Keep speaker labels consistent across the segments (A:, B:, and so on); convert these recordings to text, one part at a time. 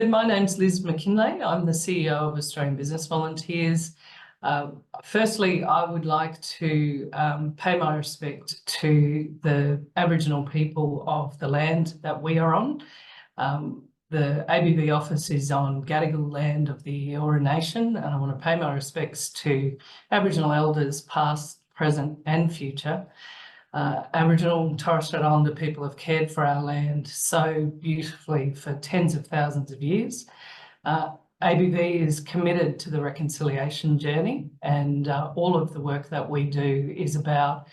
A: My name's Liz Mackinlay. I'm the CEO of Australian Business Volunteers. Firstly, I would like to pay my respect to the Aboriginal people of the land that we are on. The ABV office is on Gadigal land of the Eora Nation, and I want to pay my respects to Aboriginal elders past, present and future. Aboriginal and Torres Strait Islander people have cared for our land so beautifully for tens of thousands of years. ABV is committed to the reconciliation journey, and all of the work that we do is about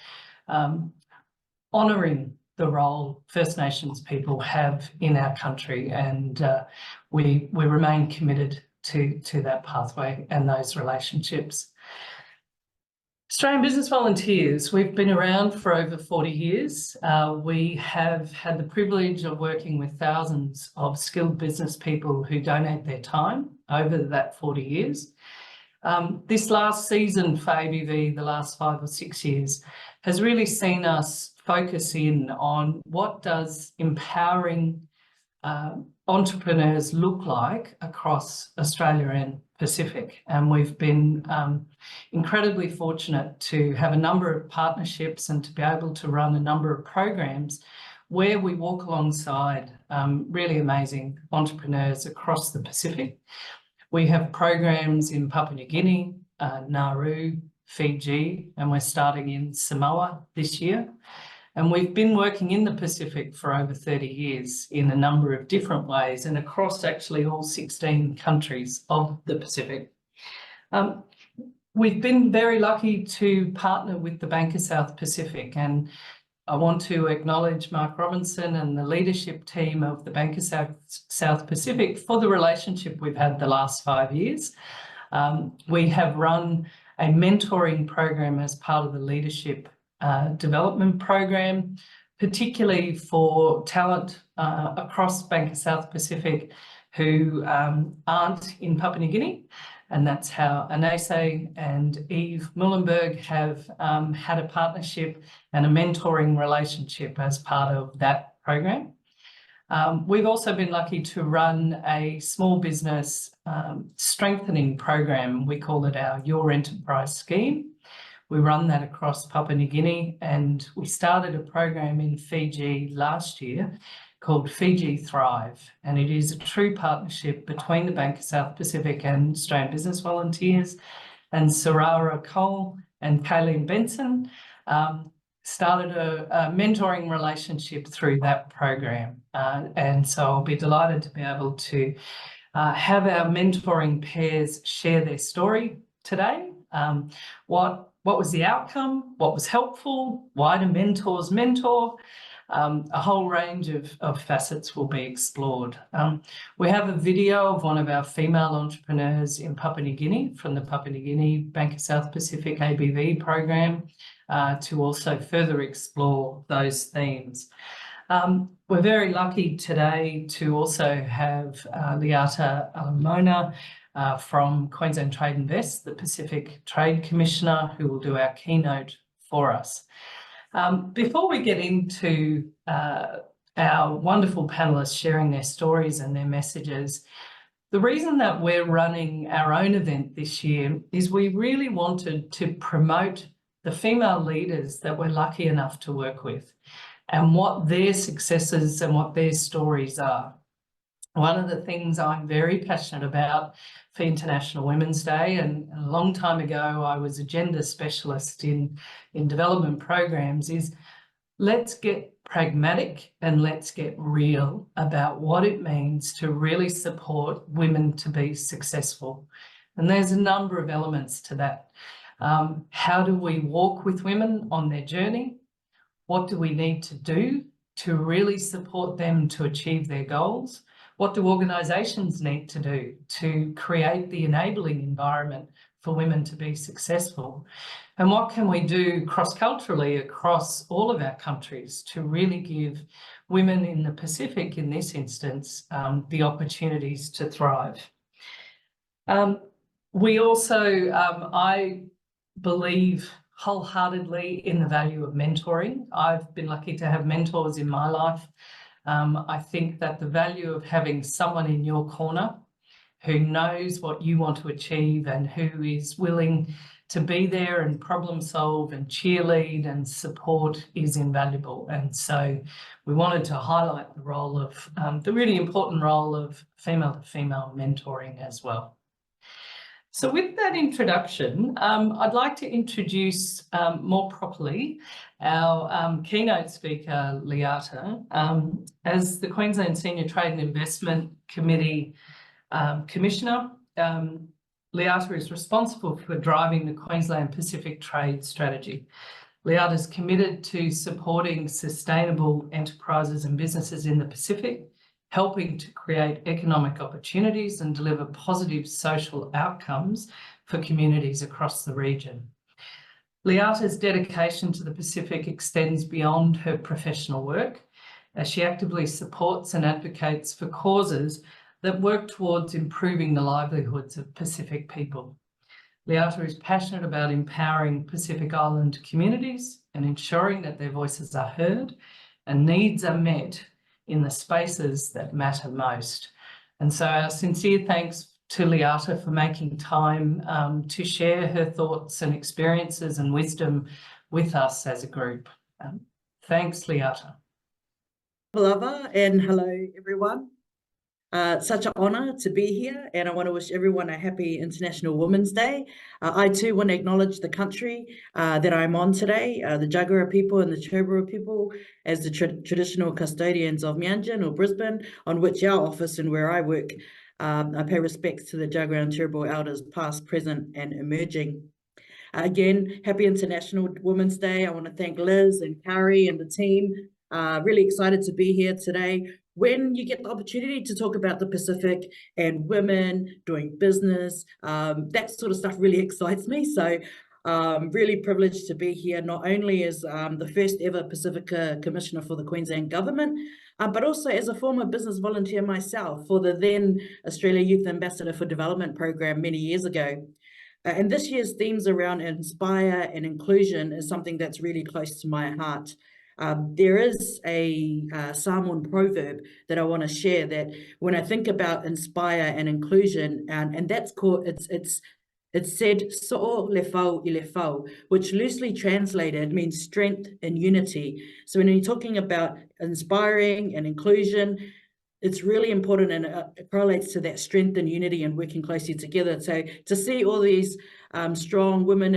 A: honouring the role First Nations people have in our country, and we remain committed to that pathway and those relationships. Australian Business Volunteers, we've been around for over 40 years. We have had the privilege of working with thousands of skilled business people who donate their time over that 40 years. This last season for ABV, the last 5 or 6 years, has really seen us focus in on what does empowering entrepreneurs look like across Australia and Pacific. And we've been incredibly fortunate to have a number of partnerships and to be able to run a number of programs where we walk alongside really amazing entrepreneurs across the Pacific. We have programs in Papua New Guinea, Nauru, Fiji, and we're starting in Samoa this year. And we've been working in the Pacific for over 30 years in a number of different ways and across actually all 16 countries of the Pacific. We've been very lucky to partner with the Bank of South Pacific, and I want to acknowledge Mark Robinson and the leadership team of the Bank of South Pacific for the relationship we've had the last 5 years. We have run a mentoring program as part of the leadership development program, particularly for talent across Bank of South Pacific who aren't in Papua New Guinea. And that's how Anaise and Eve Muhlenberg have had a partnership and a mentoring relationship as part of that program. We've also been lucky to run a small business strengthening program. We call it our Your Enterprise scheme. We run that across Papua New Guinea, and we started a program in Fiji last year called Fiji Thrive. And it is a true partnership between the Bank of South Pacific and Australian Business Volunteers, and Saurara Cola and Kayleen Benson started a mentoring relationship through that program. And so I'll be delighted to be able to have our mentoring pairs share their story today. What was the outcome? What was helpful? Why do mentors mentor? A whole range of facets will be explored. We have a video of one of our female entrepreneurs in Papua New Guinea from the Papua New Guinea Bank of South Pacific ABV program to also further explore those themes. We're very lucky today to also have Leata Alaimoana from Queensland Trade Invest, the Pacific Trade Commissioner, who will do our keynote for us. Before we get into our wonderful panelists sharing their stories and their messages, the reason that we're running our own event this year is we really wanted to promote the female leaders that we're lucky enough to work with and what their successes and what their stories are. One of the things I'm very passionate about for International Women's Day, and a long time ago I was a gender specialist in development programs, is let's get pragmatic and let's get real about what it means to really support women to be successful. And there's a number of elements to that. How do we walk with women on their journey? What do we need to do to really support them to achieve their goals? What do organisations need to do to create the enabling environment for women to be successful? And what can we do cross-culturally across all of our countries to really give women in the Pacific, in this instance, the opportunities to thrive? We also, I believe wholeheartedly in the value of mentoring. I've been lucky to have mentors in my life I think that the value of having someone in your corner who knows what you want to achieve and who is willing to be there and problem solve and cheerlead and support is invaluable. And so we wanted to highlight the role of, the really important role of female-to-female mentoring as well. So with that introduction, I'd like to introduce more properly our keynote speaker, Leata. As the Queensland Senior Trade and Investment Committee Commissioner, Leata is responsible for driving the Queensland Pacific Trade Strategy. Leata is committed to supporting sustainable enterprises and businesses in the Pacific, helping to create economic opportunities and deliver positive social outcomes for communities across the region. Leata's dedication to the Pacific extends beyond her professional work, as she actively supports and advocates for causes that work towards improving the livelihoods of Pacific people. Leata is passionate about empowering Pacific Island communities and ensuring that their voices are heard and needs are met in the spaces that matter most. And so our sincere thanks to Leata for making time to share her thoughts and experiences and wisdom with us as a group. Thanks, Leata.
B: Hello, and hello, everyone. Such an honour to be here, and I want to wish everyone a happy International Women's Day. I too want to acknowledge the country that I'm on today, the Jagera people and the Turrbal people, as the traditional custodians of Meanjin or Brisbane, on which our office and where I work. I pay respects to the Jagera and Turrbal elders past, present and emerging. Again, happy International Women's Day. I want to thank Liz and Kari and the team. Really excited to be here today. When you get the opportunity to talk about the Pacific and women doing business, that sort of stuff really excites me. So really privileged to be here, not only as the first ever Pacifica Commissioner for the Queensland Government, but also as a former business volunteer myself for the then Australia Youth Ambassador for Development program many years ago. And this year's themes around inspire and inclusion is something that's really close to my heart. There is a Samoan proverb that I want to share that when I think about inspire and inclusion, and that's called, it's said so le fau I le fau, which loosely translated means strength and unity. So when you're talking about inspiring and inclusion, it's really important, and it correlates to that strength and unity and working closely together. So to see all these strong women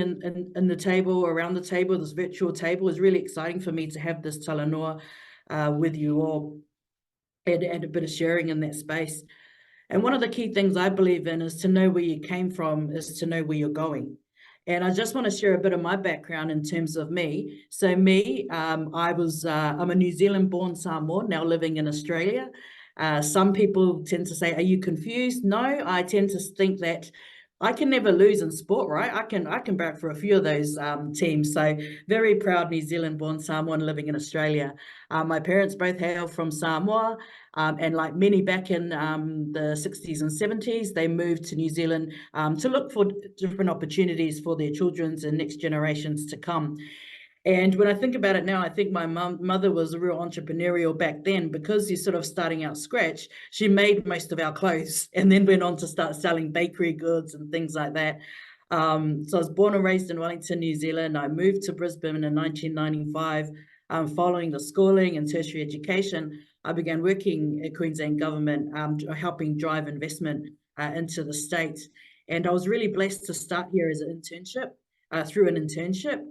B: in the table, around the table, this virtual table, is really exciting for me to have this talanoa with you all and a bit of sharing in that space. And one of the key things I believe in is to know where you came from is to know where you're going. And I just want to share a bit of my background in terms of me. So me, I'm a New Zealand born Samoan, now living in Australia. Some people tend to say, are you confused? No, I tend to think that I can never lose in sport, right? I can back for a few of those teams. So very proud New Zealand born Samoan living in Australia. My parents both hail from Samoa, and like many back in the 60s and 70s, they moved to New Zealand to look for different opportunities for their children's and next generations to come. And when I think about it now, I think my mother was a real entrepreneurial back then, because you're sort of starting out scratch. She made most of our clothes and then went on to start selling bakery goods and things like that. So I was born and raised in Wellington, New Zealand. I moved to Brisbane in 1995. Following the schooling and tertiary education, I began working at Queensland Government, helping drive investment into the state. And I was really blessed to start here as an internship, through an internship.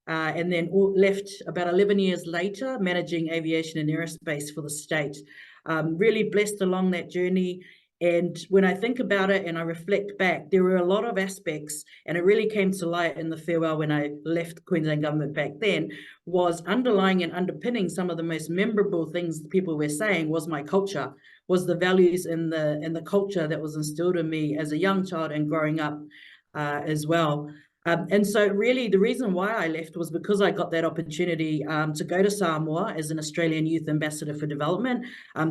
B: And then left about 11 years later, managing aviation and aerospace for the state. Really blessed along that journey. And when I think about it and I reflect back, there were a lot of aspects, and it really came to light in the farewell when I left Queensland Government back then, was underlying and underpinning some of the most memorable things people were saying was my culture, was the values and the culture that was instilled in me as a young child and growing up as well. And so really the reason why I left was because I got that opportunity to go to Samoa as an Australian Youth Ambassador for Development,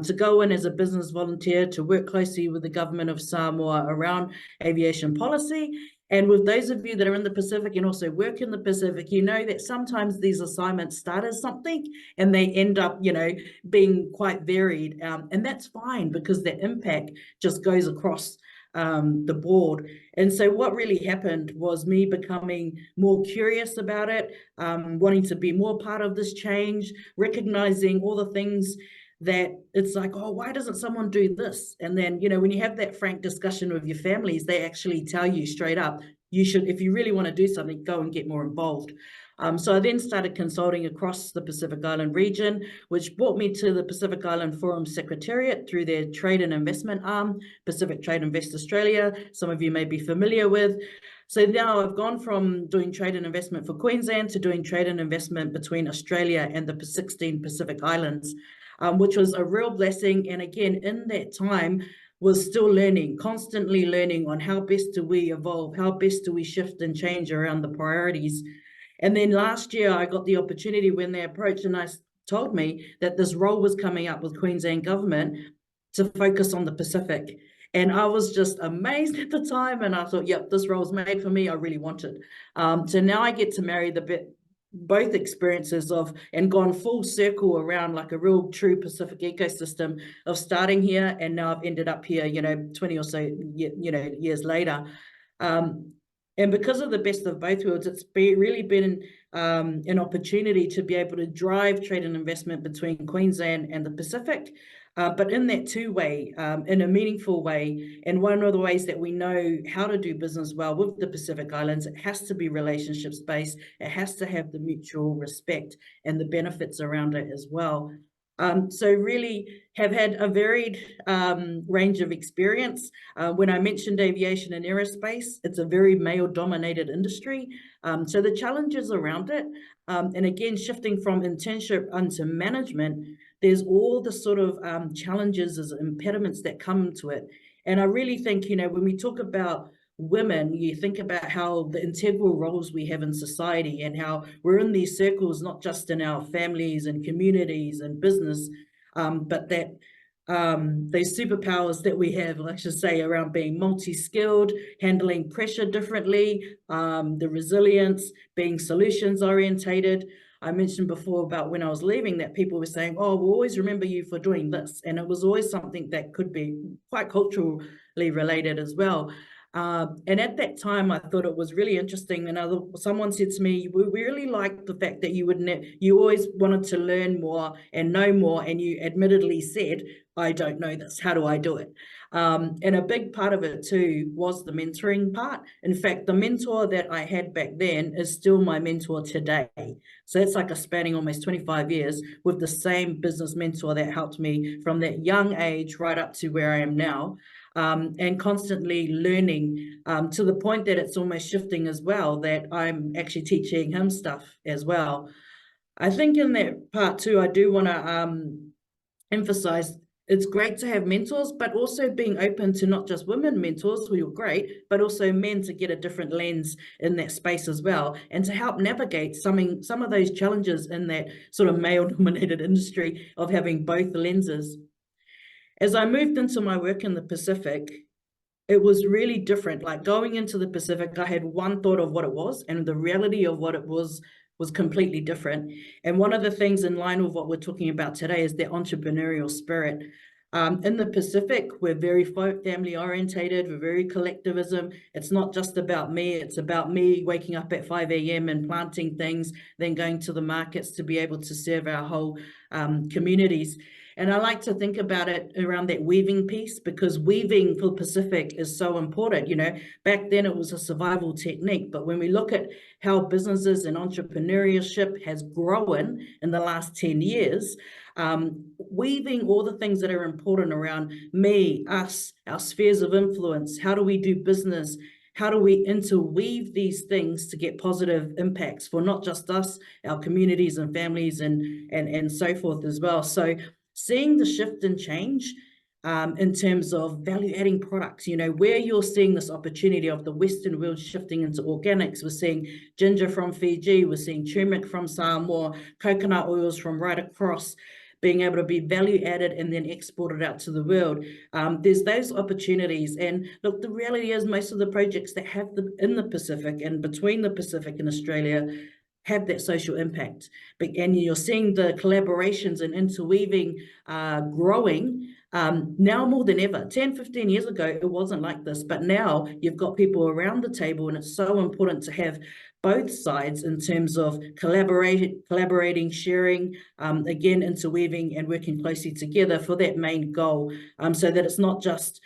B: to go in as a business volunteer, to work closely with the government of Samoa around aviation policy. And with those of you that are in the Pacific and also work in the Pacific, you know that sometimes these assignments start as something and they end up, you know, being quite varied. And that's fine because the impact just goes across the board. And so what really happened was me becoming more curious about it, wanting to be more part of this change, recognizing all the things that it's like, oh, why doesn't someone do this? And then, you know, when you have that frank discussion with your families, they actually tell you straight up, you should, if you really want to do something, go and get more involved. So I then started consulting across the Pacific Island region, which brought me to the Pacific Island Forum Secretariat through their trade and investment arm, Pacific Trade Invest Australia. Some of you may be familiar with. So now I've gone from doing trade and investment for Queensland to doing trade and investment between Australia and the 16 Pacific Islands. Which was a real blessing. And again, in that time, was still learning, constantly learning on how best do we evolve, how best do we shift and change around the priorities. And then last year, I got the opportunity when they approached and told me that this role was coming up with Queensland government to focus on the Pacific. And I was just amazed at the time. And I thought, yep, this role's made for me. I really want it. So now I get to marry both experiences of and gone full circle around like a real true Pacific ecosystem of starting here, and now I've ended up here, you know, 20 or so years later. And because of the best of both worlds, it's really been an opportunity to be able to drive trade and investment between Queensland and the Pacific, but in that two-way, in a meaningful way. And one of the ways that we know how to do business well with the Pacific Islands, it has to be relationships-based. It has to have the mutual respect and the benefits around it as well. So really have had a varied range of experience. When I mentioned aviation and aerospace, it's a very male-dominated industry. So the challenges around it, and again, shifting from internship onto management, there's all the sort of challenges as impediments that come to it. And I really think, you know, when we talk about women, you think about how the integral roles we have in society and how we're in these circles, not just in our families and communities and business, but that those superpowers that we have, I should say, around being multi-skilled, handling pressure differently, the resilience, being solutions orientated. I mentioned before about when I was leaving that people were saying, oh, we'll always remember you for doing this. And it was always something that could be quite culturally related as well. And at that time, I thought it was really interesting. And someone said to me, we really liked the fact that you always wanted to learn more and know more. And you admittedly said, I don't know this. How do I do it? And a big part of it too was the mentoring part. In fact, the mentor that I had back then is still my mentor today. So it's like a spanning almost 25 years with the same business mentor that helped me from that young age right up to where I am now. And constantly learning to the point that it's almost shifting as well, that I'm actually teaching him stuff as well. I think in that part too, I do want to emphasize it's great to have mentors, but also being open to not just women mentors, who are great, but also men to get a different lens in that space as well, and to help navigate some of those challenges in that sort of male-dominated industry of having both lenses. As I moved into my work in the Pacific, it was really different. Like going into the Pacific, I had one thought of what it was, and the reality of what it was completely different. And one of the things in line with what we're talking about today is the entrepreneurial spirit. In the Pacific, we're very family orientated, we're very collectivism. It's not just about me, it's about me waking up at 5 a.m. and planting things, then going to the markets to be able to serve our whole communities. And I like to think about it around that weaving piece, because weaving for Pacific is so important. You know, back then it was a survival technique, but when we look at how businesses and entrepreneurship has grown in the last 10 years, weaving all the things that are important around me, us, our spheres of influence, how do we do business, how do we interweave these things to get positive impacts for not just us, our communities and families and so forth as well. So seeing the shift and change in terms of value-adding products, you know, where you're seeing this opportunity of the Western world shifting into organics. We're seeing ginger from Fiji, we're seeing turmeric from Samoa, coconut oils from right across. being able to be value added and then exported out to the world. There's those opportunities. And look, the reality is most of the projects that have in the Pacific and between the Pacific and Australia have that social impact. And you're seeing the collaborations and interweaving growing now more than ever. 10, 15 years ago, it wasn't like this, but now you've got people around the table, and it's so important to have both sides in terms of collaborating, sharing, again, interweaving and working closely together for that main goal, so that it's not just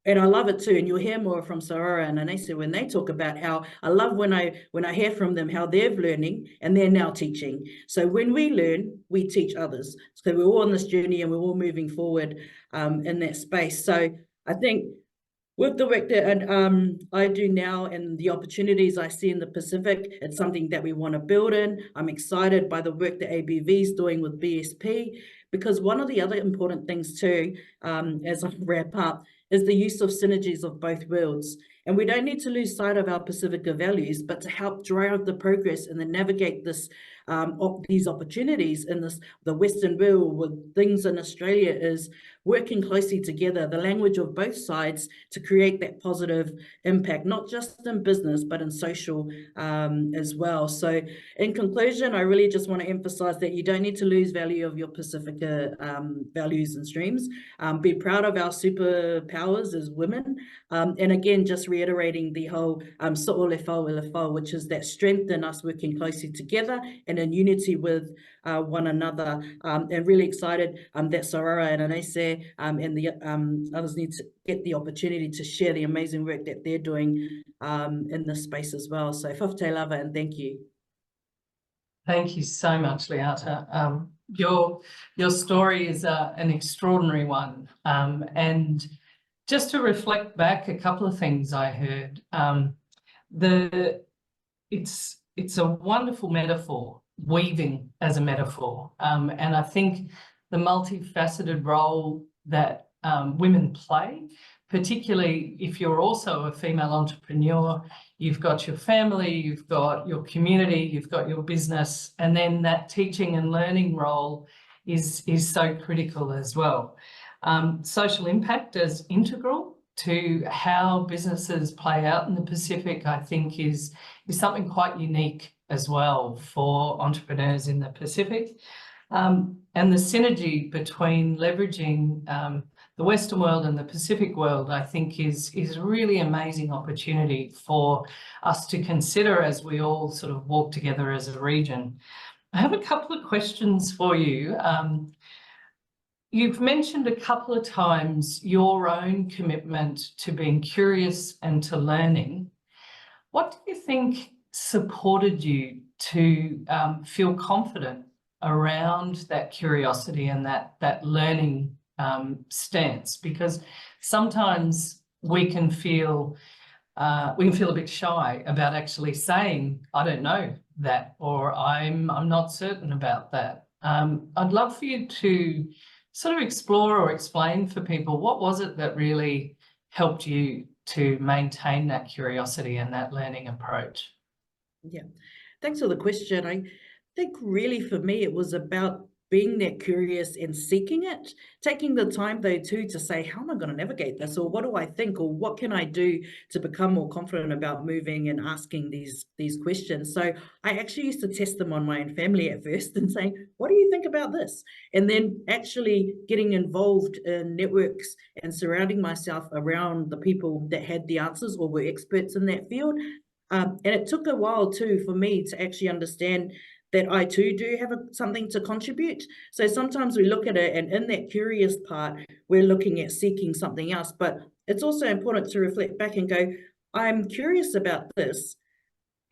B: and I love it too, and you'll hear more from Saurara and Anaise when they talk about how I love when I hear from them how they're learning and they're now teaching. So when we learn, we teach others. So we're all on this journey and we're all moving forward in that space. So I think with the work that I do now and the opportunities I see in the Pacific, it's something that we want to build in. I'm excited by the work that ABV is doing with BSP, because one of the other important things too, as I wrap up, is the use of synergies of both worlds. And we don't need to lose sight of our Pacifica values, but to help drive the progress and then navigate this these opportunities in the Western world with things in Australia is working closely together, the language of both sides to create that positive impact, not just in business, but in social as well. So in conclusion, I really just want to emphasize that you don't need to lose value of your Pacifica values and streams. Be proud of our superpowers as women. And again, just reiterating the whole so'olefau, which is that strength in us working closely together and in unity with one another. And really excited that Saurara and Anaise and the others need to get the opportunity to share the amazing work that they're doing in this space as well. So whafte lava, and thank you.
A: Thank you so much, Leata. Your story is an extraordinary one. And just to reflect back, a couple of things I heard. It's a wonderful metaphor, weaving as a metaphor. And I think the multifaceted role that women play, particularly if you're also a female entrepreneur, you've got your family, you've got your community, you've got your business, and then that teaching and learning role is so critical as well. Social impact as integral to how businesses play out in the Pacific, I think is something quite unique as well for entrepreneurs in the Pacific. And the synergy between leveraging the Western world and the Pacific world, I think is a really amazing opportunity for us to consider as we all sort of walk together as a region. I have a couple of questions for you. You've mentioned a couple of times your own commitment to being curious and to learning. What do you think supported you to feel confident around that curiosity and that learning stance? Because sometimes we can feel a bit shy about actually saying, I don't know that, or I'm not certain about that. I'd love for you to sort of explore or explain for people, what was it that really helped you to maintain that curiosity and that learning approach?
B: Yeah, thanks for the question. I think really for me, it was about being that curious and seeking it, taking the time though too to say, how am I going to navigate this? Or what do I think? Or what can I do to become more confident about moving and asking these questions? So I actually used to test them on my own family at first and saying, what do you think about this? And then actually getting involved in networks and surrounding myself around the people that had the answers or were experts in that field. And it took a while too for me to actually understand that I too do have something to contribute. So sometimes we look at it, and in that curious part, we're looking at seeking something else. But it's also important to reflect back and go, I'm curious about this,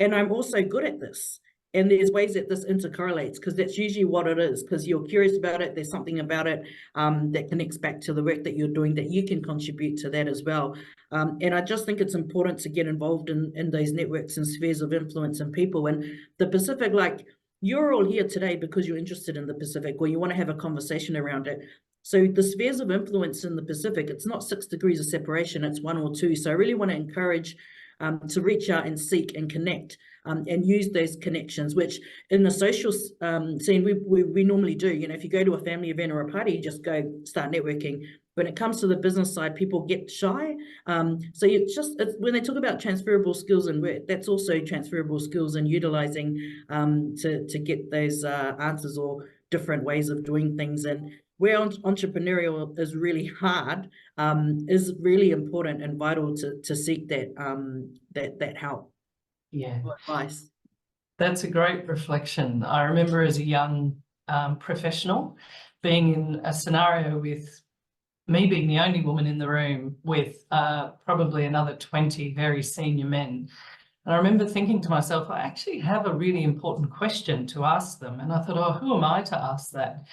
B: and I'm also good at this. And there's ways that this intercorrelates, because that's usually what it is, because you're curious about it, there's something about it that connects back to the work that you're doing that you can contribute to that as well. And I just think it's important to get involved in those networks and spheres of influence and people. And the Pacific, like, you're all here today because you're interested in the Pacific, or you want to have a conversation around it. So the spheres of influence in the Pacific, it's not 6 degrees of separation, it's 1 or 2. So I really want to encourage to reach out and seek and connect and use those connections, which in the social scene, we normally do. You know, if you go to a family event or a party, you just go start networking. When it comes to the business side, people get shy. So it's when they talk about transferable skills and work, that's also transferable skills and utilizing to get those answers or different ways of doing things. And where entrepreneurial is really hard, is really important and vital to seek that help.
A: Yeah,
B: Or advice.
A: that's a great reflection. I remember as a young professional being in a scenario with me being the only woman in the room with probably another 20 very senior men. And I remember thinking to myself, I actually have a really important question to ask them. And I thought, oh, who am I to ask that?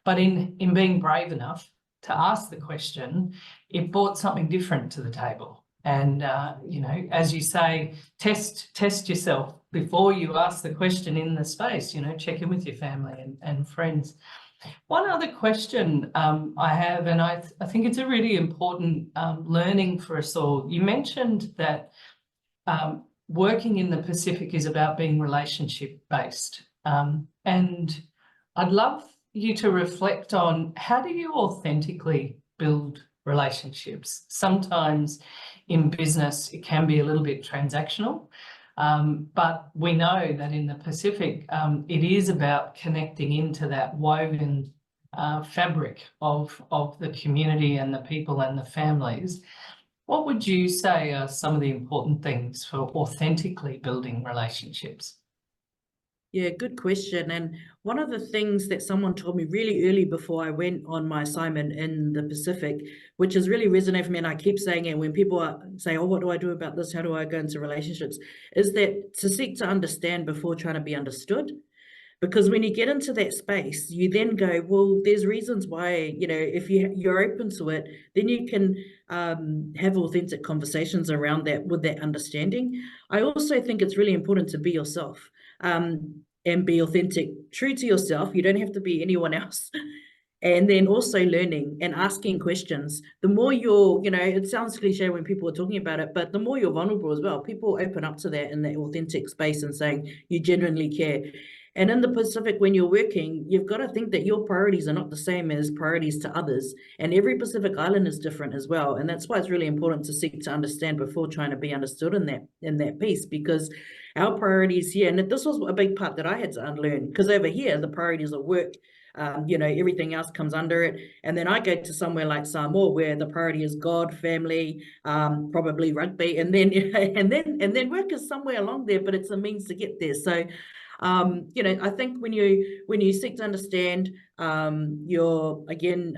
A: But in being brave enough to ask the question, it brought something different to the table. And, you know, as you say, test yourself before you ask the question in the space, you know, check in with your family and friends. One other question I have, and I think it's a really important learning for us all. You mentioned that working in the Pacific is about being relationship-based. And I'd love you to reflect on, how do you authentically build relationships? Sometimes in business, it can be a little bit transactional. But we know that in the Pacific, it is about connecting into that woven fabric of the community and the people and the families. What would you say are some of the important things for authentically building relationships?
B: Yeah, good question. And one of the things that someone told me really early before I went on my assignment in the Pacific, which has really resonated for me, and I keep saying it when people say, oh, what do I do about this? How do I go into relationships? Is that to seek to understand before trying to be understood. Because when you get into that space, you then go, well, there's reasons why, you know, if you're open to it, then you can have authentic conversations around that with that understanding. I also think it's really important to be yourself and be authentic, true to yourself. You don't have to be anyone else. And then also learning and asking questions. The more you're, you know, it sounds cliche when people are talking about it, but the more you're vulnerable as well, people open up to that in that authentic space and saying you genuinely care. And in the Pacific, when you're working, you've got to think that your priorities are not the same as priorities to others. And every Pacific Island is different as well. And that's why it's really important to seek to understand before trying to be understood in that piece, because our priorities here, and this was a big part that I had to unlearn, because over here, the priorities of work, you know, everything else comes under it. And then I go to somewhere like Samoa where the priority is God, family, probably rugby, and then and then work is somewhere along there, but it's a means to get there. So you know, I think when you seek to understand, you're again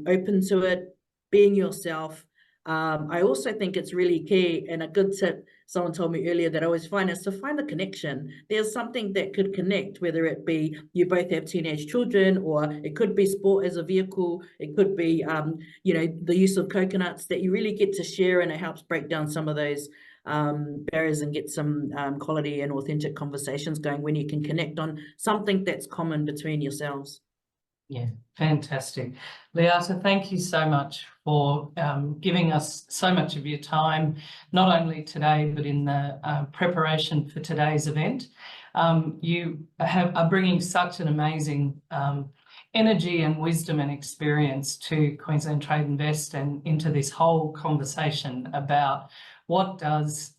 B: open to it, being yourself. I also think it's really key, and a good tip someone told me earlier that I always find is to find the connection. There's something that could connect, whether it be you both have teenage children, or it could be sport as a vehicle. It could be, you know, the use of coconuts that you really get to share, and it helps break down some of those barriers and get some quality and authentic conversations going when you can connect on something that's common between yourselves.
A: Yeah, fantastic. Leata, thank you so much for giving us so much of your time, not only today, but in the preparation for today's event. You are bringing such an amazing energy and wisdom and experience to Queensland Trade Invest and into this whole conversation about what does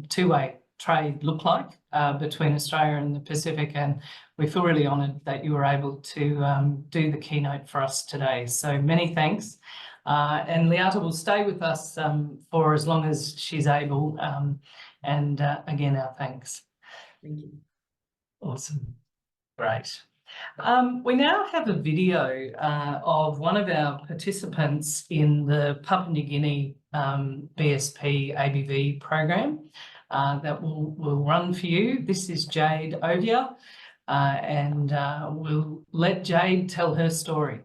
A: two-way trade look like between Australia and the Pacific. And we feel really honoured that you were able to do the keynote for us today. So many thanks. And Leata will stay with us for as long as she's able. And again, our thanks.
B: Thank you.
A: Awesome. Great. We now have a video of one of our participants in the Papua New Guinea BSP ABV program that will run for you. This is Jayde Ovia, and we'll let Jayde tell her story.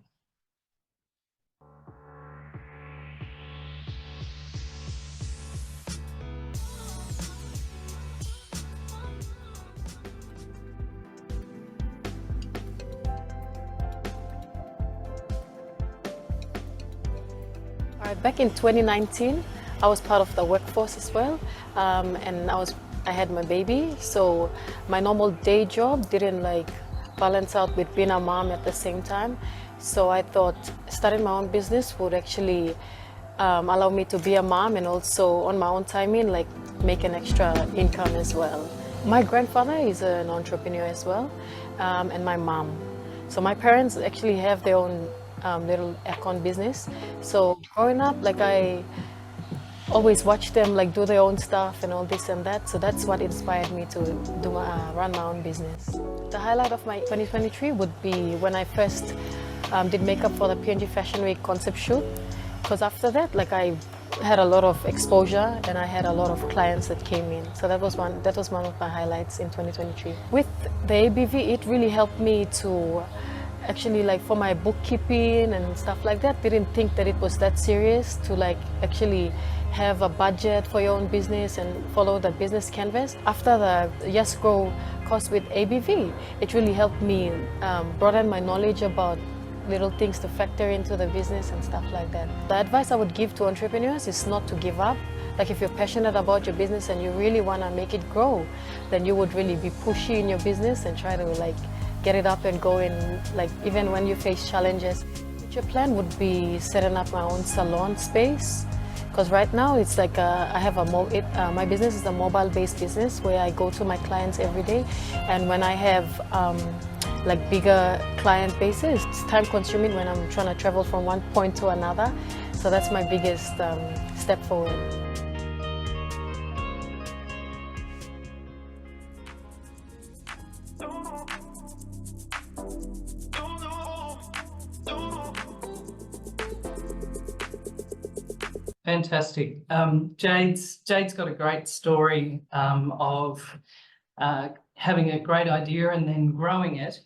C: Back in 2019, I was part of the workforce as well, and I was I had my baby, so my normal day job didn't like balance out with being a mom at the same time. So I thought starting my own business would actually allow me to be a mom and also on my own timing, like make an extra income as well. My grandfather is an entrepreneur as well, and my mom. So my parents actually have their own little aircon business. So growing up, like I always watch them like do their own stuff and all this and that. So that's what inspired me to run my own business. The highlight of my 2023 would be when I first did makeup for the PNG Fashion Week concept shoot. Because after that, like I had a lot of exposure and I had a lot of clients that came in. So that was one of my highlights in 2023. With the ABV, it really helped me to actually, like for my bookkeeping and stuff like that, didn't think that it was that serious to like actually have a budget for your own business and follow the business canvas. After the Yes Grow course with ABV, it really helped me broaden my knowledge about little things to factor into the business and stuff like that. The advice I would give to entrepreneurs is not to give up. Like if you're passionate about your business and you really want to make it grow, then you would really be pushy in your business and try to like get it up and going, like even when you face challenges. Your plan would be setting up my own salon space, because right now it's like my business is a mobile-based business where I go to my clients every day, and when I have like bigger client bases, it's time-consuming when I'm trying to travel from one point to another. So that's my biggest step forward.
A: Fantastic. Jayde's got a great story of having a great idea and then growing it.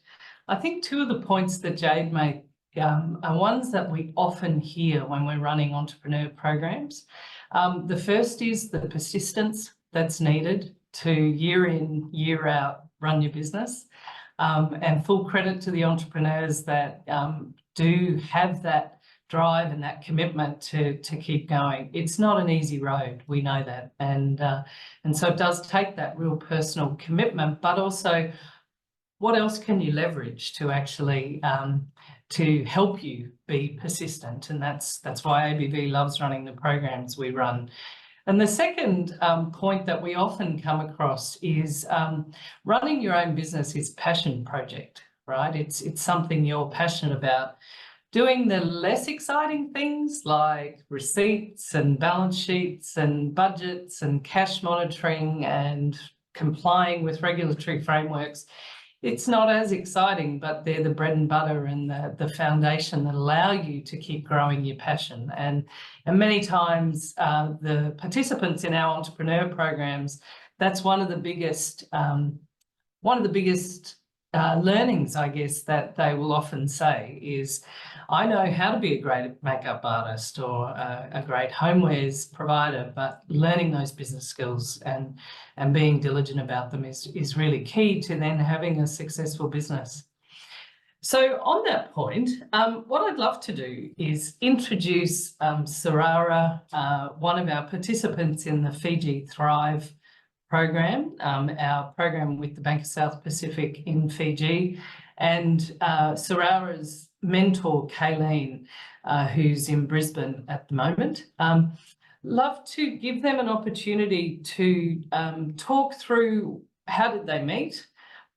A: I think two of the points that Jayde made are ones that we often hear when we're running entrepreneur programs. The first is the persistence that's needed to year in, year out, run your business. And full credit to the entrepreneurs that do have that drive and that commitment to keep going. It's not an easy road, we know that, and so it does take that real personal commitment, but also what else can you leverage to actually to help you be persistent, and that's why ABV loves running the programs we run. And the second point that we often come across is running your own business is passion project, right? It's something you're passionate about. Doing the less exciting things like receipts and balance sheets and budgets and cash monitoring and complying with regulatory frameworks, it's not as exciting, but they're the bread and butter and the foundation that allow you to keep growing your passion. And many times the participants in our entrepreneur programs, that's one of the biggest learnings, I guess, that they will often say is, I know how to be a great makeup artist or a great homewares provider, but learning those business skills and being diligent about them is really key to then having a successful business. So on that point, what I'd love to do is introduce Saurara, one of our participants in the Fiji Thrive program, our program with the Bank of South Pacific in Fiji, and Saurara's mentor, Kayleen, who's in Brisbane at the moment. Love to give them an opportunity to talk through how did they meet,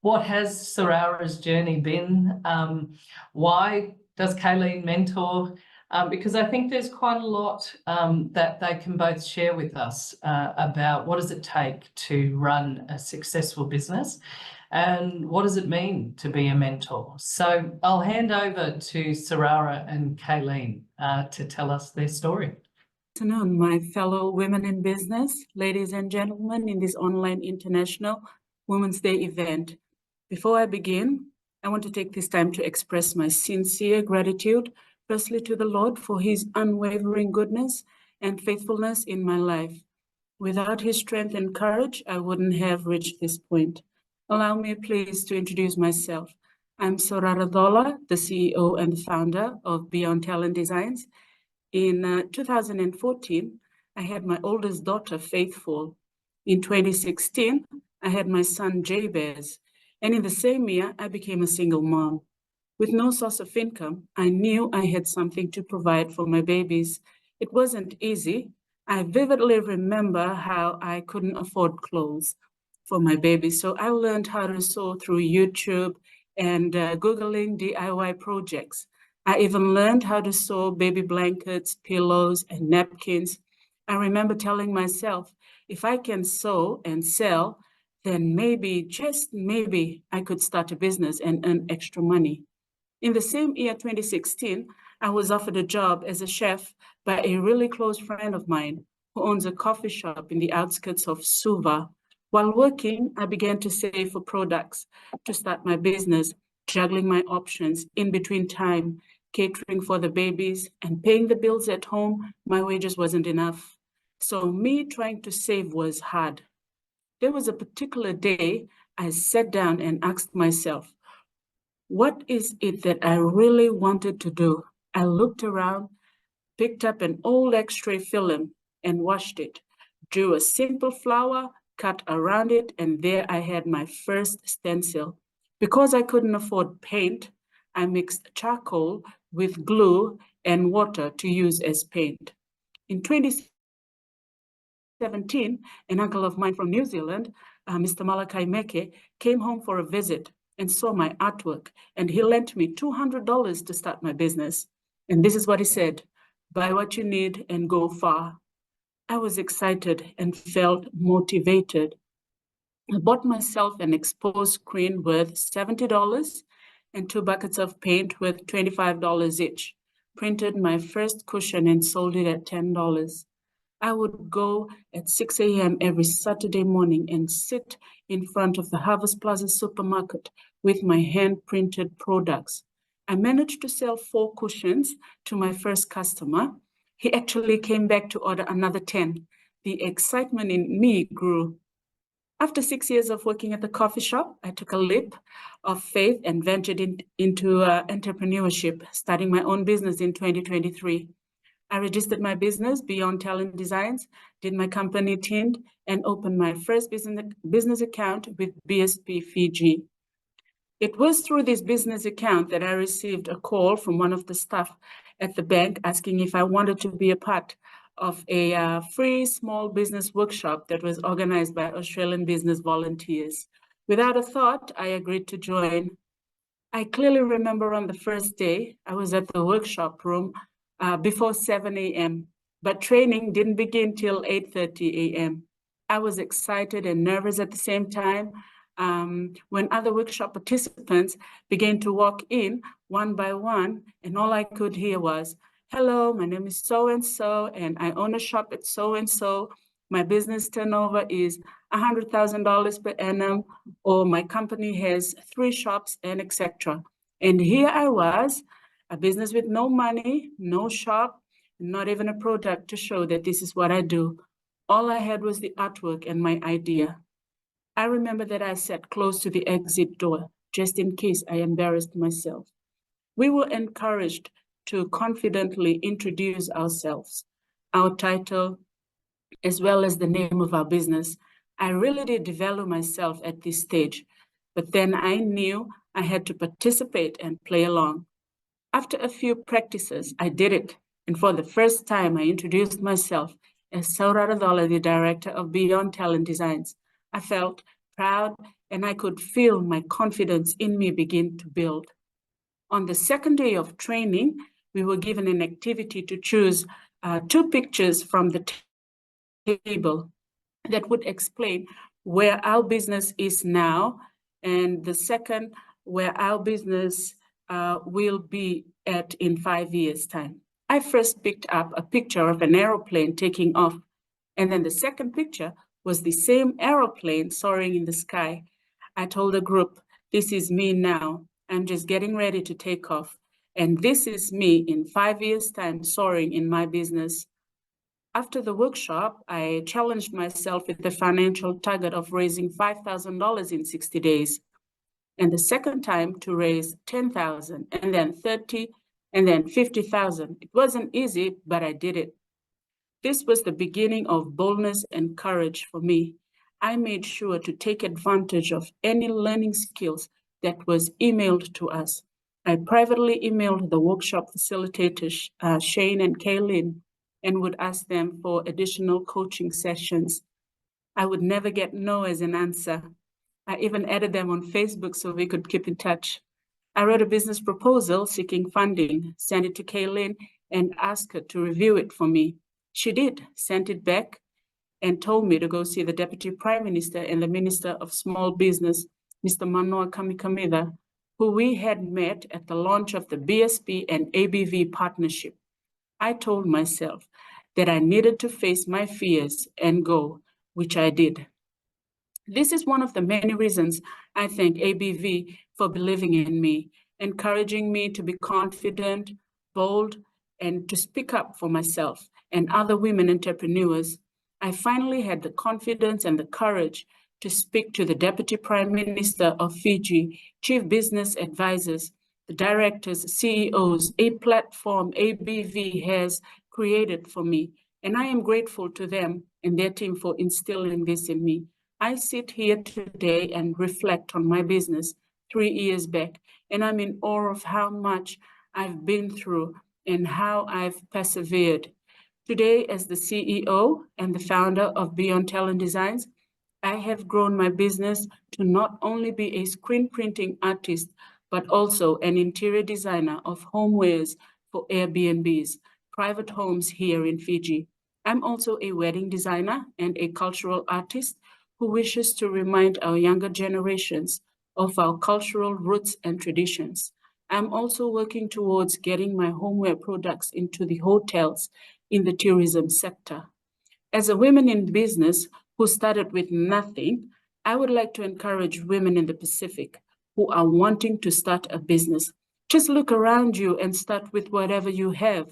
A: what has Saurara's journey been, why does Kayleen mentor, because I think there's quite a lot that they can both share with us about what does it take to run a successful business and what does it mean to be a mentor. So I'll hand over to Saurara and Kayleen to tell us their story.
D: Good afternoon, my fellow women in business, ladies and gentlemen, in this online International Women's Day event. Before I begin, I want to take this time to express my sincere gratitude, firstly to the Lord for his unwavering goodness and faithfulness in my life. Without his strength and courage, I wouldn't have reached this point. Allow me, please, to introduce myself. I'm Saurara Cola, the CEO and founder of Beyond Talent Designs. In 2014, I had my oldest daughter, Faithful, In 2016, I had my son Jayde, and in the same year, I became a single mom. With no source of income, I knew I had something to provide for my babies. It wasn't easy. I vividly remember how I couldn't afford clothes for my babies, so I learned how to sew through YouTube and Googling DIY projects. I even learned how to sew baby blankets, pillows, and napkins. I remember telling myself, if I can sew and sell, then maybe, just maybe, I could start a business and earn extra money. In the same year, 2016, I was offered a job as a chef by a really close friend of mine who owns a coffee shop in the outskirts of Suva. While working, I began to save for products to start my business, juggling my options in between time, catering for the babies and paying the bills at home. My wages wasn't enough. So me trying to save was hard. There was a particular day I sat down and asked myself, what is it that I really wanted to do? I looked around, picked up an old X-ray film and washed it, drew a simple flower, cut around it, and there I had my first stencil. Because I couldn't afford paint, I mixed charcoal with glue and water to use as paint. In 2017, an uncle of mine from New Zealand, Mr. Malakai Meke, came home for a visit and saw my artwork, and he lent me $200 to start my business. And this is what he said: buy what you need and go far. I was excited and felt motivated. I bought myself an exposed screen worth $70 and 2 buckets of paint worth $25 each, printed my first cushion and sold it at $10. I would go at 6 a.m. every Saturday morning and sit in front of the Harvest Plaza supermarket with my hand-printed products. I managed to sell 4 cushions to my first customer. He actually came back to order another 10. The excitement in me grew. After 6 years of working at the coffee shop, I took a leap of faith and ventured into entrepreneurship, starting my own business in 2023. I registered my business, Beyond Talent Designs, did my company TIND, and opened my first business account with BSP Fiji. It was through this business account that I received a call from one of the staff at the bank asking if I wanted to be a part of a free small business workshop that was organized by Australian business volunteers. Without a thought, I agreed to join. I clearly remember on the first day, I was at the workshop room before 7 a.m., but training didn't begin till 8:30 a.m. I was excited and nervous at the same time when other workshop participants began to walk in one by one, and all I could hear was, hello, my name is so-and-so, and I own a shop at so-and-so. My business turnover is $100,000 per annum, or my company has 3 shops, and etc. And here I was, a business with no money, no shop, not even a product to show that this is what I do. All I had was the artwork and my idea. I remember that I sat close to the exit door, just in case I embarrassed myself. We were encouraged to confidently introduce ourselves, our title, as well as the name of our business. I really did devalue myself at this stage, but then I knew I had to participate and play along. After a few practices, I did it, and for the first time, I introduced myself as Saurara Cola, the director of Beyond Talent Designs. I felt proud, and I could feel my confidence in me begin to build. On the second day of training, we were given an activity to choose 2 pictures from the table that would explain where our business is now, and the second, where our business will be at in 5 years' time. I first picked up a picture of an aeroplane taking off, and then the second picture was the same aeroplane soaring in the sky. I told the group, this is me now. I'm just getting ready to take off. And this is me in 5 years' time soaring in my business. After the workshop, I challenged myself with the financial target of raising $5,000 in 60 days. And the second time to raise 10,000, and then 30, and then 50,000. It wasn't easy, but I did it. This was the beginning of boldness and courage for me. I made sure to take advantage of any learning skills that was emailed to us. I privately emailed the workshop facilitators, Shane and Kaylin, and would ask them for additional coaching sessions. I would never get no as an answer. I even added them on Facebook so we could keep in touch. I wrote a business proposal seeking funding, sent it to Kaylin, and asked her to review it for me. She did, sent it back, and told me to go see the Deputy Prime Minister and the Minister of Small Business, Mr. Manoa Kamikamida, who we had met at the launch of the BSP and ABV partnership. I told myself that I needed to face my fears and go, which I did. This is one of the many reasons I thank ABV for believing in me, encouraging me to be confident, bold, and to speak up for myself and other women entrepreneurs. I finally had the confidence and the courage to speak to the Deputy Prime Minister of Fiji, Chief Business Advisors, the directors, CEOs, a platform ABV has created for me. And I am grateful to them and their team for instilling this in me. I sit here today and reflect on my business 3 years back, and I'm in awe of how much I've been through and how I've persevered. Today, as the CEO and the founder of Beyond Talent Designs, I have grown my business to not only be a screen printing artist, but also an interior designer of homewares for Airbnbs, private homes here in Fiji. I'm also a wedding designer and a cultural artist who wishes to remind our younger generations of our cultural roots and traditions. I'm also working towards getting my homeware products into the hotels in the tourism sector. As a woman in business who started with nothing, I would like to encourage women in the Pacific who are wanting to start a business. Just look around you and start with whatever you have.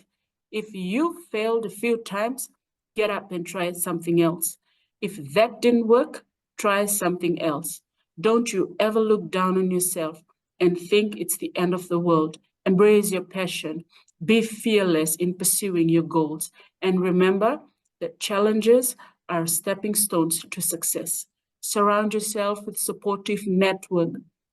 D: If you failed a few times, get up and try something else. If that didn't work, try something else. Don't you ever look down on yourself and think it's the end of the world. Embrace your passion. Be fearless in pursuing your goals. And remember that challenges are stepping stones to success. Surround yourself with supportive network.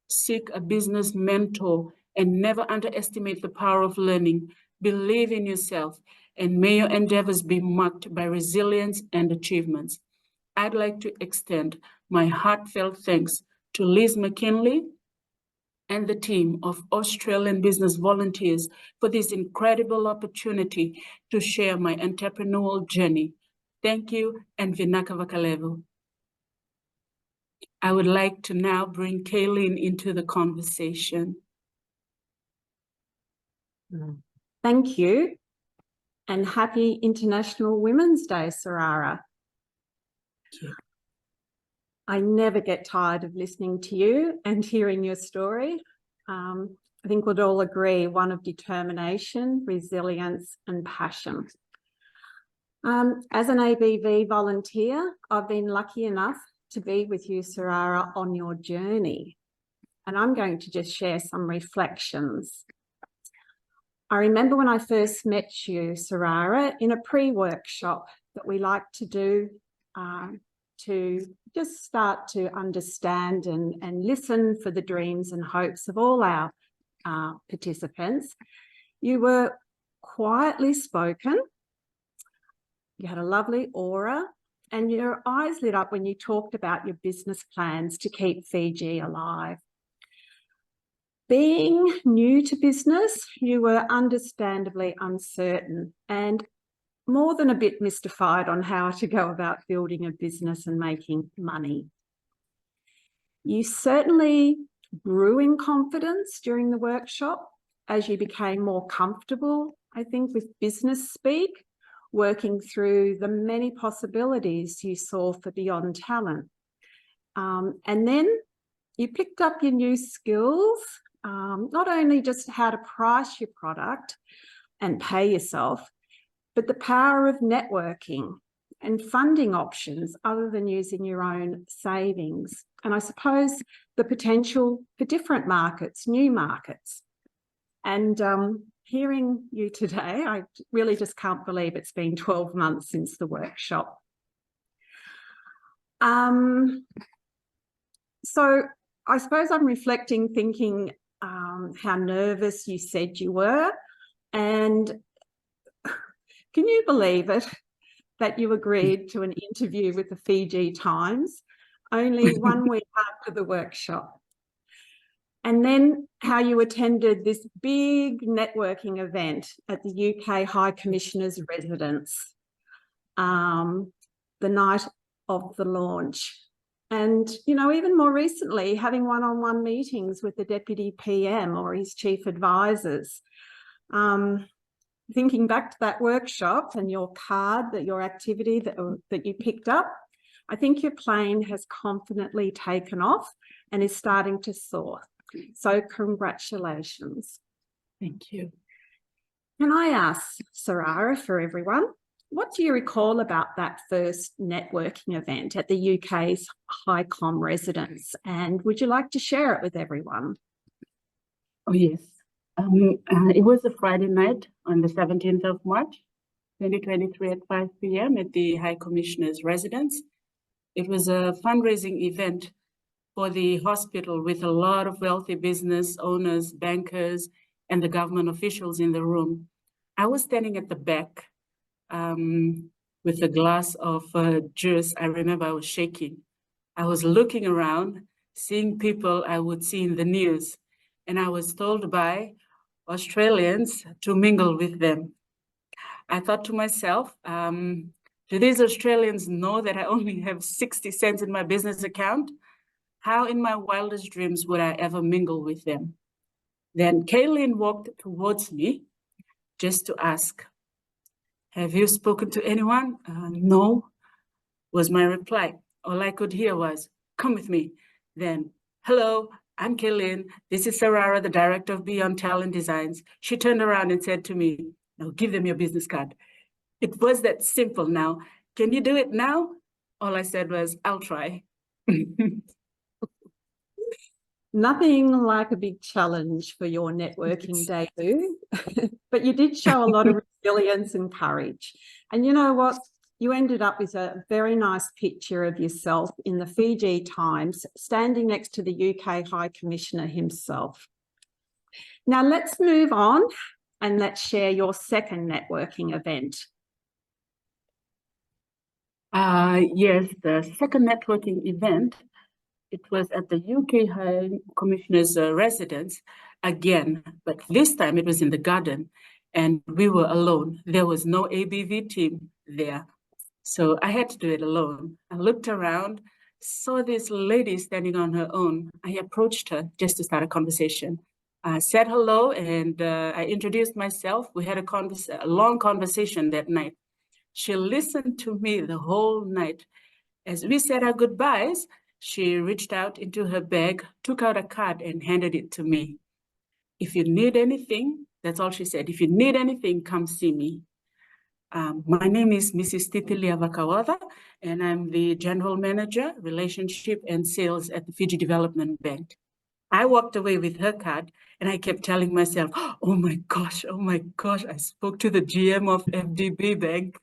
D: Seek a business mentor and never underestimate the power of learning. Believe in yourself and may your endeavors be marked by resilience and achievements. I'd like to extend my heartfelt thanks to Liz Mackinlay and the team of Australian business volunteers for this incredible opportunity to share my entrepreneurial journey. Thank you, and Vinaka Vakalevu. I would like to now bring Kaylin into the conversation.
E: Thank you, and happy International Women's Day, Saurara.
D: Thank you.
E: I never get tired of listening to you and hearing your story. I think we'd all agree, one of determination, resilience, and passion. As an ABV volunteer, I've been lucky enough to be with you, Saurara, on your journey. And I'm going to just share some reflections. I remember when I first met you, Saurara, in a pre-workshop that we like to do to just start to understand and listen for the dreams and hopes of all our participants. You were quietly spoken. You had a lovely aura, and your eyes lit up when you talked about your business plans to keep Fiji alive. Being new to business, you were understandably uncertain and more than a bit mystified on how to go about building a business and making money. You certainly grew in confidence during the workshop as you became more comfortable, I think, with business speak, working through the many possibilities you saw for Beyond Talent. And then you picked up your new skills, not only just how to price your product and pay yourself, but the power of networking and funding options other than using your own savings. And I suppose the potential for different markets, new markets. And hearing you today, I really just can't believe it's been 12 months since the workshop. So I suppose I'm reflecting, thinking how nervous you said you were. And can you believe it, that you agreed to an interview with the Fiji Times only 1 week after the workshop? And then how you attended this big networking event at the UK High Commissioner's residence, the night of the launch. And, you know, even more recently, having one-on-one meetings with the Deputy PM or his chief advisors. Thinking back to that workshop and your card, your activity that you picked up, I think your plane has confidently taken off and is starting to soar. So congratulations.
D: Thank you.
E: Can I ask, Saurara, for everyone, what do you recall about that first networking event at the UK's HighCom residence? And would you like to share it with everyone?
D: Oh, yes. It was a Friday night on the 17th of March, 2023 at 5 p.m. at the High Commissioner's residence. It was a fundraising event for the hospital with a lot of wealthy business owners, bankers, and the government officials in the room. I was standing at the back with a glass of juice. I remember I was shaking. I was looking around, seeing people I would see in the news, and I was told by Australians to mingle with them. I thought to myself, do these Australians know that I only have 60 cents in my business account? How in my wildest dreams would I ever mingle with them? Then Kaylin walked towards me just to ask, have you spoken to anyone? No, was my reply. All I could hear was, come with me. Then, hello, I'm Kaylin. This is Saurara, the director of Beyond Talent Designs. She turned around and said to me, now give them your business card. It was that simple. Now, can you do it now? All I said was, I'll try.
E: Nothing like a big challenge for your networking debut, but you did show a lot of resilience and courage. And you know what? You ended up with a very nice picture of yourself in the Fiji Times, standing next to the UK High Commissioner himself. Now let's move on and let's share your second networking event.
D: Yes, the second networking event, it was at the UK High Commissioner's residence again, but this time it was in the garden and we were alone. There was no ABV team there. So I had to do it alone. I looked around, saw this lady standing on her own. I approached her just to start a conversation. I said hello and I introduced myself. We had a long conversation that night. She listened to me the whole night. As we said our goodbyes, she reached out into her bag, took out a card and handed it to me. If you need anything, that's all she said. If you need anything, come see me. My name is Mrs. Titilia Vakawatha, and I'm the General Manager, Relationship and Sales at the Fiji Development Bank. I walked away with her card and I kept telling myself, oh my gosh, I spoke to the GM of FDB Bank.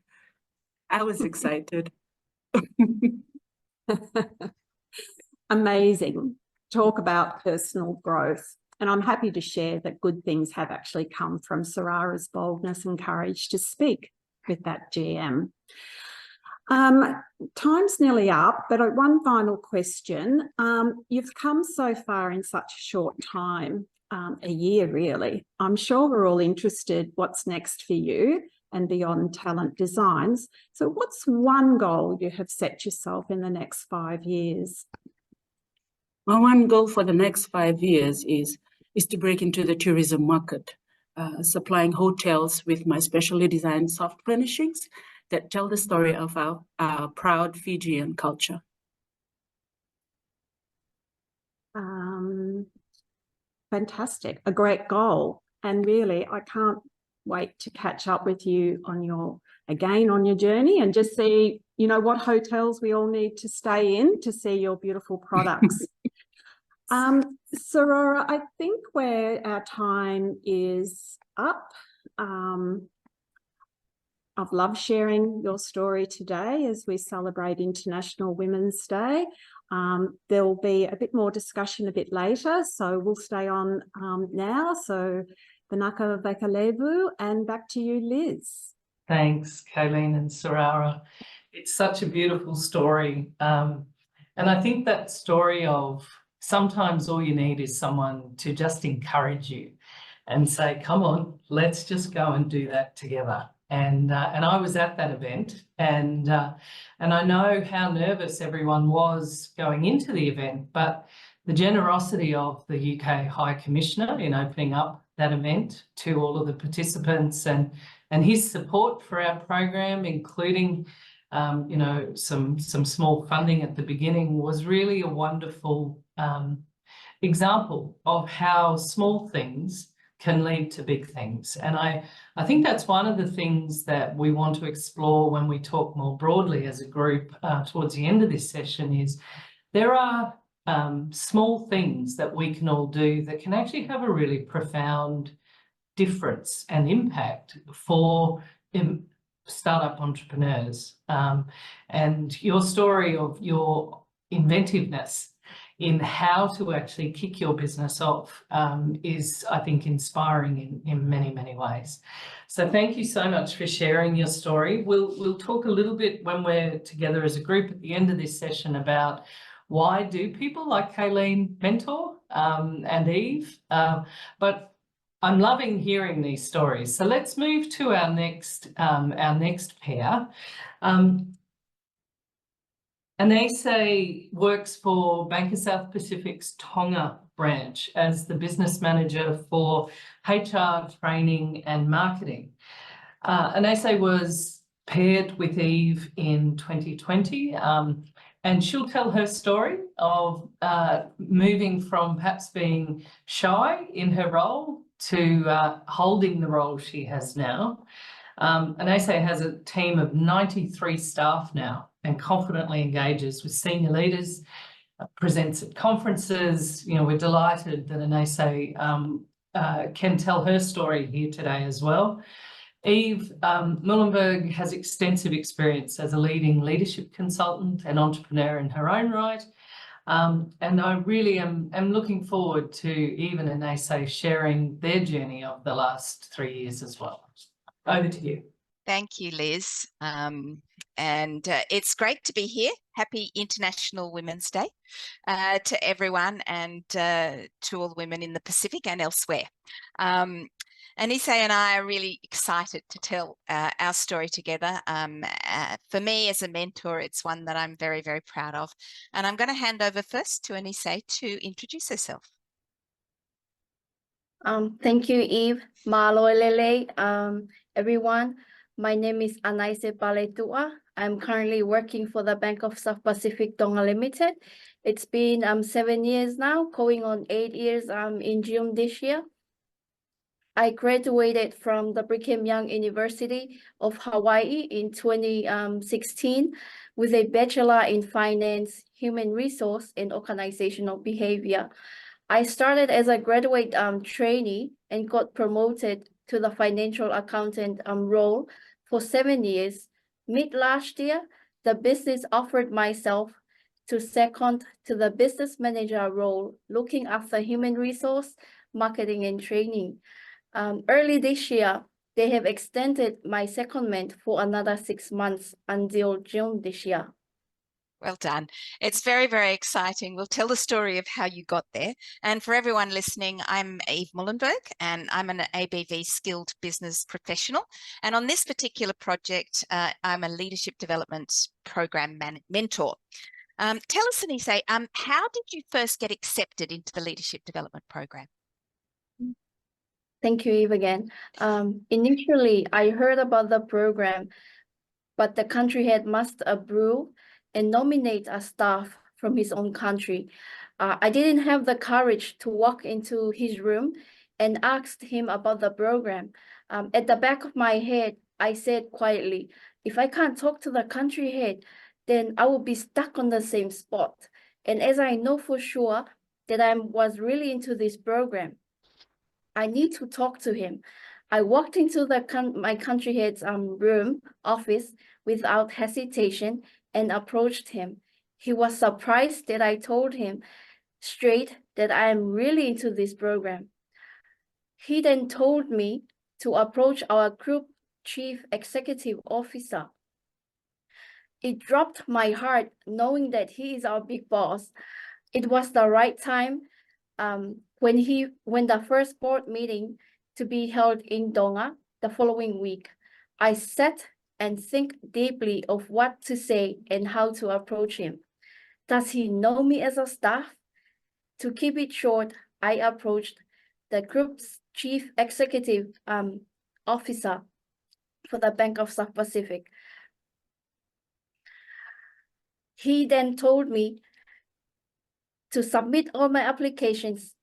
D: I was excited.
E: Amazing. Talk about personal growth. And I'm happy to share that good things have actually come from Saurara's boldness and courage to speak with that GM. Time's nearly up, but one final question. You've come so far in such a short time, a year really. I'm sure we're all interested what's next for you and Beyond Talent Designs. So what's one goal you have set yourself in the next 5 years?
D: My one goal for the next 5 years is to break into the tourism market, supplying hotels with my specially designed soft furnishings that tell the story of our proud Fijian culture.
E: Fantastic, a great goal. And really, I can't wait to catch up with you on your journey and just see, you know, what hotels we all need to stay in to see your beautiful products. Saurara, I think our time is up. I've loved sharing your story today as we celebrate International Women's Day. There will be a bit more discussion a bit later, so we'll stay on now. So, Banaka Vakalevu, and back to you, Liz.
A: Thanks, Kayleen and Saurara. It's such a beautiful story. And I think that story of sometimes all you need is someone to just encourage you and say, come on, let's just go and do that together. And I was at that event, and I know how nervous everyone was going into the event, but the generosity of the UK High Commissioner in opening up that event to all of the participants and his support for our program, including you know, some small funding at the beginning, was really a wonderful example of how small things can lead to big things. And I think that's one of the things that we want to explore when we talk more broadly as a group towards the end of this session is there are small things that we can all do that can actually have a really profound difference and impact for startup entrepreneurs. And your story of your inventiveness in how to actually kick your business off is, I think, inspiring in many, many ways. So thank you so much for sharing your story. We'll talk a little bit when we're together as a group at the end of this session about why do people like Kayleen mentor and Eve, but I'm loving hearing these stories. So let's move to our next pair. Anaise works for Bank of South Pacific's Tonga branch as the business manager for HR, training and marketing. Anaise was paired with Eve in 2020, and she'll tell her story of moving from perhaps being shy in her role to holding the role she has now. Anaise has a team of 93 staff now and confidently engages with senior leaders, presents at conferences. You know, we're delighted that Anaise can tell her story here today as well. Eve Muhlenberg has extensive experience as a leading leadership consultant and entrepreneur in her own right. And I really am looking forward to Eve and Anaise sharing their journey of the last 3 years as well. Over to you.
F: Thank you, Liz. And it's great to be here. Happy International Women's Day to everyone and to all the women in the Pacific and elsewhere. Anaise and I are really excited to tell our story together. For me as a mentor, it's one that I'm very, very proud of. And I'm going to hand over first to Anaise to introduce herself.
G: Thank you, Eve. Ma'aloelele, everyone. My name is Anaise Pelatu'a. I'm currently working for the Bank of South Pacific Tonga Limited. It's been 7 years now, going on 8 years in June this year. I graduated from the Brigham Young University of Hawaii in 2016 with a Bachelor in Finance, Human Resource, and Organizational Behavior. I started as a graduate trainee and got promoted to the financial accountant role for 7 years. Mid last year, the business offered myself to second to the business manager role, looking after human resource, marketing and training. Early this year, they have extended my secondment for another 6 months until June this year.
F: Well done. It's very, very exciting. We'll tell the story of how you got there. And for everyone listening, I'm Eve Muhlenberg, and I'm an ABV skilled business professional. And on this particular project, I'm a leadership development program mentor. Tell us, Anaise, how did you first get accepted into the leadership development program?
G: Thank you, Eve, again. Initially, I heard about the program, but the country head must approve and nominate a staff from his own country. I didn't have the courage to walk into his room and asked him about the program. At the back of my head, I said quietly, if I can't talk to the country head, then I will be stuck on the same spot. And as I know for sure that I was really into this program, I need to talk to him. I walked into my country head's office without hesitation and approached him. He was surprised that I told him straight that I am really into this program. He then told me to approach our group chief executive officer. It dropped my heart knowing that he is our big boss. It was the right time when the first board meeting to be held in Tonga the following week. I sat and think deeply of what to say and how to approach him. Does he know me as a staff? To keep it short, I approached the group's chief executive officer for the Bank of South Pacific. He then told me to submit all my applications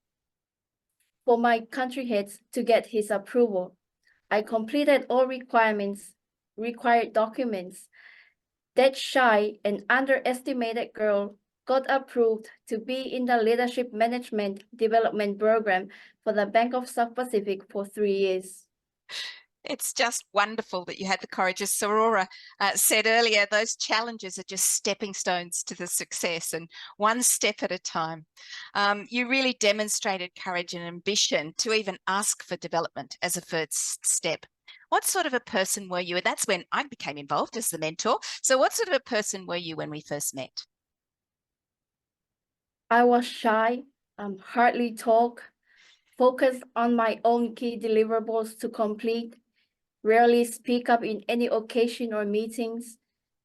G: for my country heads to get his approval. I completed all required documents. That shy and underestimated girl got approved to be in the Leadership Management Development Program for the Bank of South Pacific for 3 years.
F: It's just wonderful that you had the courage. As Saurara said earlier, those challenges are just stepping stones to the success, and one step at a time. You really demonstrated courage and ambition to even ask for development as a first step. What sort of a person were you? And that's when I became involved as the mentor. So what sort of a person were you when we first met?
G: I was shy, hardly talk, focused on my own key deliverables to complete, rarely speak up in any occasion or meetings,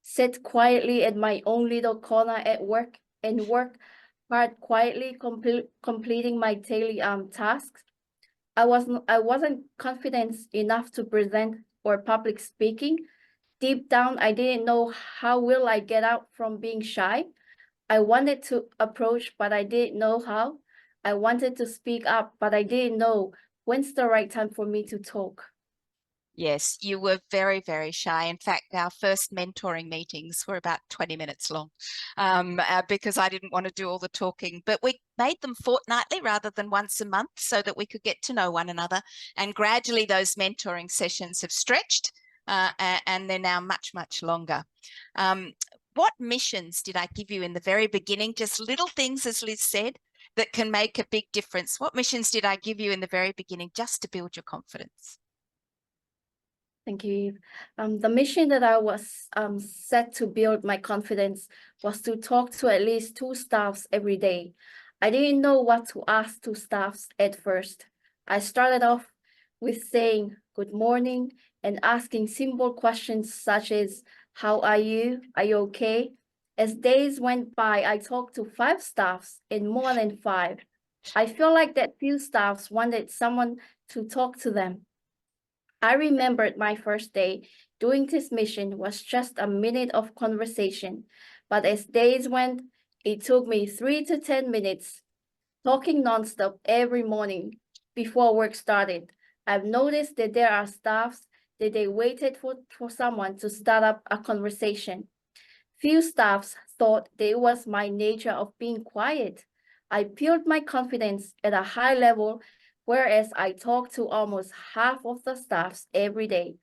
G: sit quietly at my own little corner at work and work hard quietly completing my daily tasks. I wasn't confident enough to present or public speaking. Deep down, I didn't know how will I get out from being shy. I wanted to approach, but I didn't know how. I wanted to speak up, but I didn't know when's the right time for me to talk.
F: Yes, you were very, very shy. In fact, our first mentoring meetings were about 20 minutes long because I didn't want to do all the talking. But we made them fortnightly rather than once a month so that we could get to know one another. And gradually those mentoring sessions have stretched and they're now much, much longer. What missions did I give you in the very beginning? Just little things, as Liz said, that can make a big difference. What missions did I give you in the very beginning just to build your confidence?
G: Thank you, Eve. The mission that I was set to build my confidence was to talk to at least 2 staffs every day. I didn't know what to ask to staffs at first. I started off with saying good morning and asking simple questions such as, how are you? Are you okay? As days went by, I talked to 5 staffs and more than 5. I feel like that few staffs wanted someone to talk to them. I remembered my first day doing this mission was just a minute of conversation, but as days went, it took me 3 to 10 minutes, talking nonstop every morning before work started. I've noticed that there are staffs that they waited for someone to start up a conversation. Few staffs thought that it was my nature of being quiet. I built my confidence at a high level, whereas I talk to almost half of the staffs every day.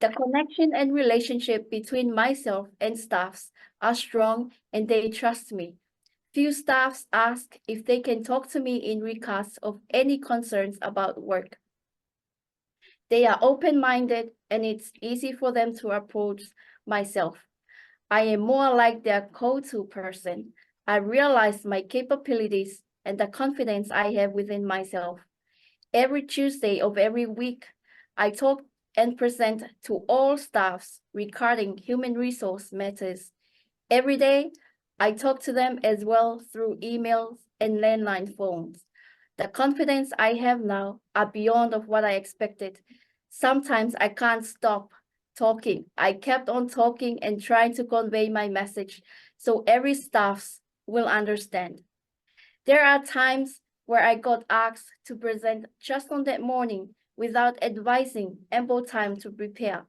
G: The connection and relationship between myself and staffs are strong and they trust me. Few staffs ask if they can talk to me in regards of any concerns about work. They are open-minded and it's easy for them to approach myself. I am more like their go-to person. I realize my capabilities and the confidence I have within myself. Every Tuesday of every week, I talk and present to all staffs regarding human resource matters. Every day, I talk to them as well through emails and landline phones. The confidence I have now are beyond of what I expected. Sometimes I can't stop talking. I kept on talking and trying to convey my message so every staff will understand. There are times where I got asked to present just on that morning without advising ample time to prepare.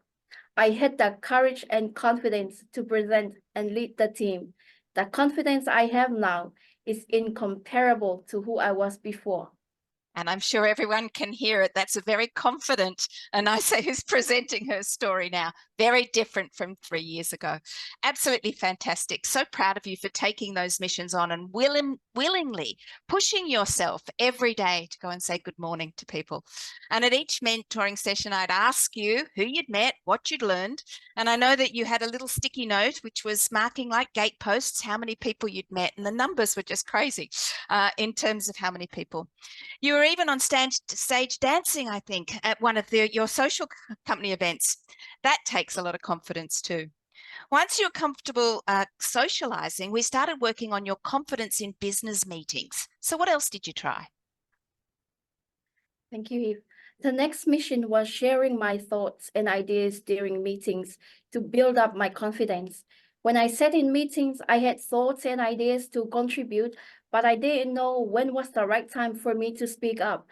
G: I had the courage and confidence to present and lead the team. The confidence I have now is incomparable to who I was before.
F: And I'm sure everyone can hear it. That's a very confident Anaise who's presenting her story now. Very different from 3 years ago. Absolutely fantastic. So proud of you for taking those missions on and willingly pushing yourself every day to go and say good morning to people. And at each mentoring session, I'd ask you who you'd met, what you'd learned. And I know that you had a little sticky note, which was marking like gateposts, how many people you'd met. And the numbers were just crazy in terms of how many people. You were even on stage dancing, I think, at one of your social company events. That takes a lot of confidence too. Once you're comfortable socializing, we started working on your confidence in business meetings. So what else did you try?
G: Thank you, Eve. The next mission was sharing my thoughts and ideas during meetings to build up my confidence. When I sat in meetings, I had thoughts and ideas to contribute, but I didn't know when was the right time for me to speak up.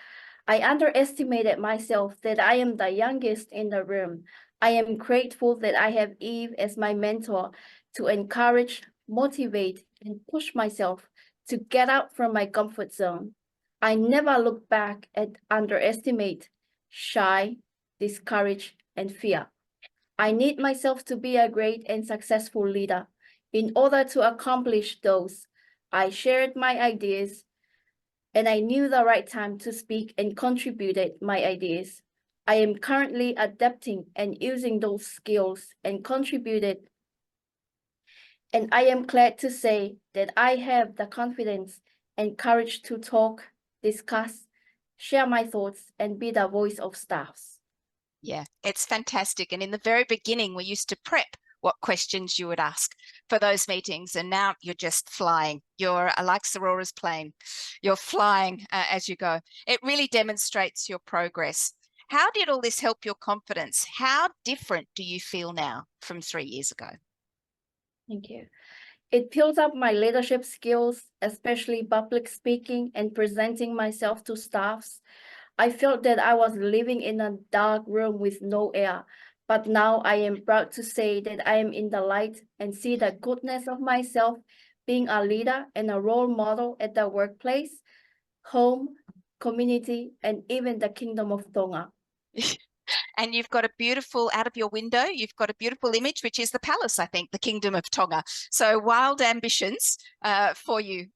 G: I underestimated myself that I am the youngest in the room. I am grateful that I have Eve as my mentor to encourage, motivate, and push myself to get out from my comfort zone. I never look back at underestimate, shy, discourage, and fear. I need myself to be a great and successful leader. In order to accomplish those, I shared my ideas and I knew the right time to speak and contributed my ideas. I am currently adapting and using those skills and contributed. And I am glad to say that I have the confidence and courage to talk, discuss, share my thoughts, and be the voice of staffs.
F: Yeah, it's fantastic. And in the very beginning, we used to prep what questions you would ask for those meetings. And now you're just flying. You're like Saurara's plane. You're flying as you go. It really demonstrates your progress. How did all this help your confidence? How different do you feel now from 3 years ago?
G: Thank you. It builds up my leadership skills, especially public speaking and presenting myself to staffs. I felt that I was living in a dark room with no air, but now I am proud to say that I am in the light and see the goodness of myself being a leader and a role model at the workplace, home, community, and even the Kingdom of Tonga.
F: And you've got a beautiful, out of your window, you've got a beautiful image, which is the palace, I think, the Kingdom of Tonga. So wild ambitions for you.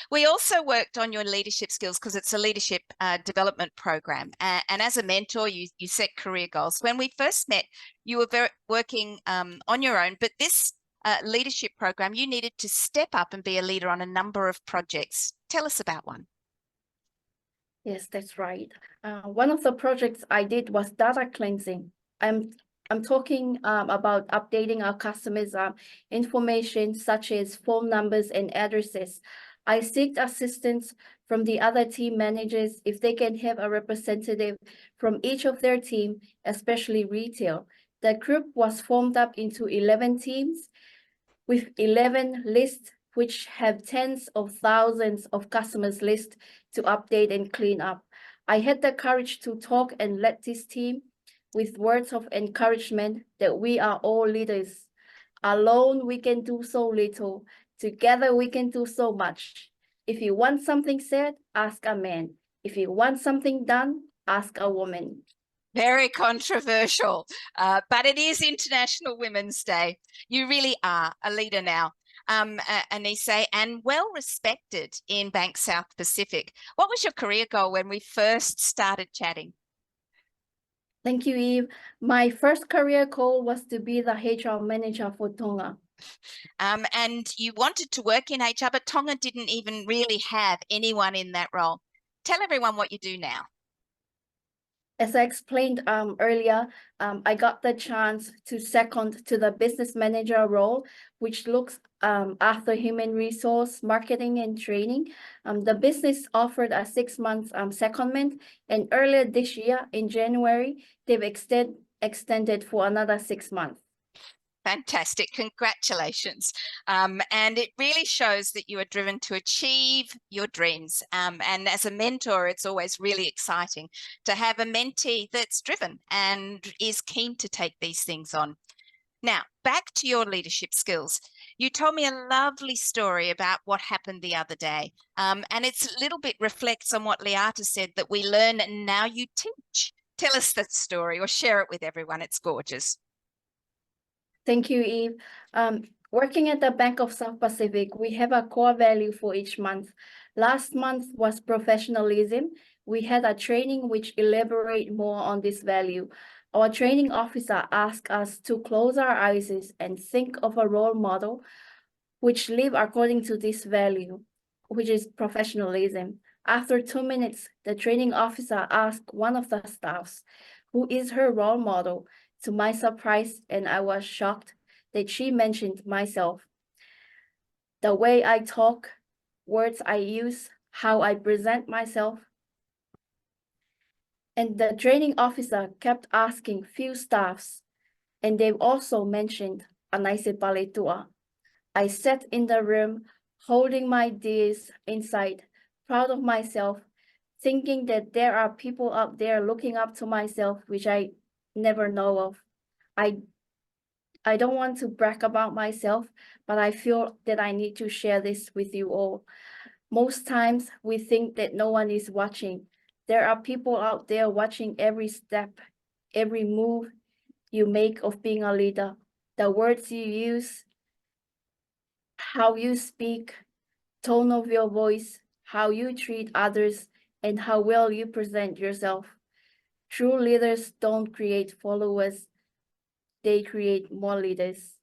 F: We also worked on your leadership skills because it's a leadership development program. And as a mentor, you set career goals. When we first met, you were working on your own, but this leadership program, you needed to step up and be a leader on a number of projects. Tell us about one.
G: Yes, that's right. One of the projects I did was data cleansing. I'm talking about updating our customers' information such as phone numbers and addresses. I seek assistance from the other team managers if they can have a representative from each of their team, especially retail. The group was formed up into 11 teams with 11 lists which have tens of thousands of customers lists to update and clean up. I had the courage to talk and lead this team with words of encouragement that we are all leaders. Alone, we can do so little. Together, we can do so much. If you want something said, ask a man. If you want something done, ask a woman.
F: Very controversial, but it is International Women's Day. You really are a leader now, Anaise, and well respected in Bank South Pacific. What was your career goal when we first started chatting?
G: Thank you, Eve. My first career goal was to be the HR manager for Tonga.
F: And you wanted to work in HR, but Tonga didn't even really have anyone in that role. Tell everyone what you do now.
G: As I explained earlier, I got the chance to second to the business manager role, which looks after human resource, marketing, and training. The business offered a 6-month secondment, and earlier this year in January, they've extended for another 6 months.
F: Fantastic. Congratulations. And it really shows that you are driven to achieve your dreams. And as a mentor, it's always really exciting to have a mentee that's driven and is keen to take these things on. Now, back to your leadership skills. You told me a lovely story about what happened the other day. And it's a little bit reflects on what Leata said, that we learn and now you teach. Tell us that story or share it with everyone. It's gorgeous.
G: Thank you, Eve. Working at the Bank of South Pacific, we have a core value for each month. Last month was professionalism. We had a training which elaborate more on this value. Our training officer asked us to close our eyes and think of a role model which live according to this value, which is professionalism. After 2 minutes, the training officer asked one of the staffs, who is her role model? To my surprise, and I was shocked that she mentioned myself. The way I talk, words I use, how I present myself. And the training officer kept asking few staffs, and they also mentioned Anaise Pelatu'a. I sat in the room, holding my tears inside, proud of myself, thinking that there are people up there looking up to myself, which I never know of. I don't want to brag about myself, but I feel that I need to share this with you all. Most times we think that no one is watching. There are people out there watching every step, every move you make of being a leader, the words you use, how you speak, tone of your voice, how you treat others, and how well you present yourself. True leaders don't create followers, they create more leaders.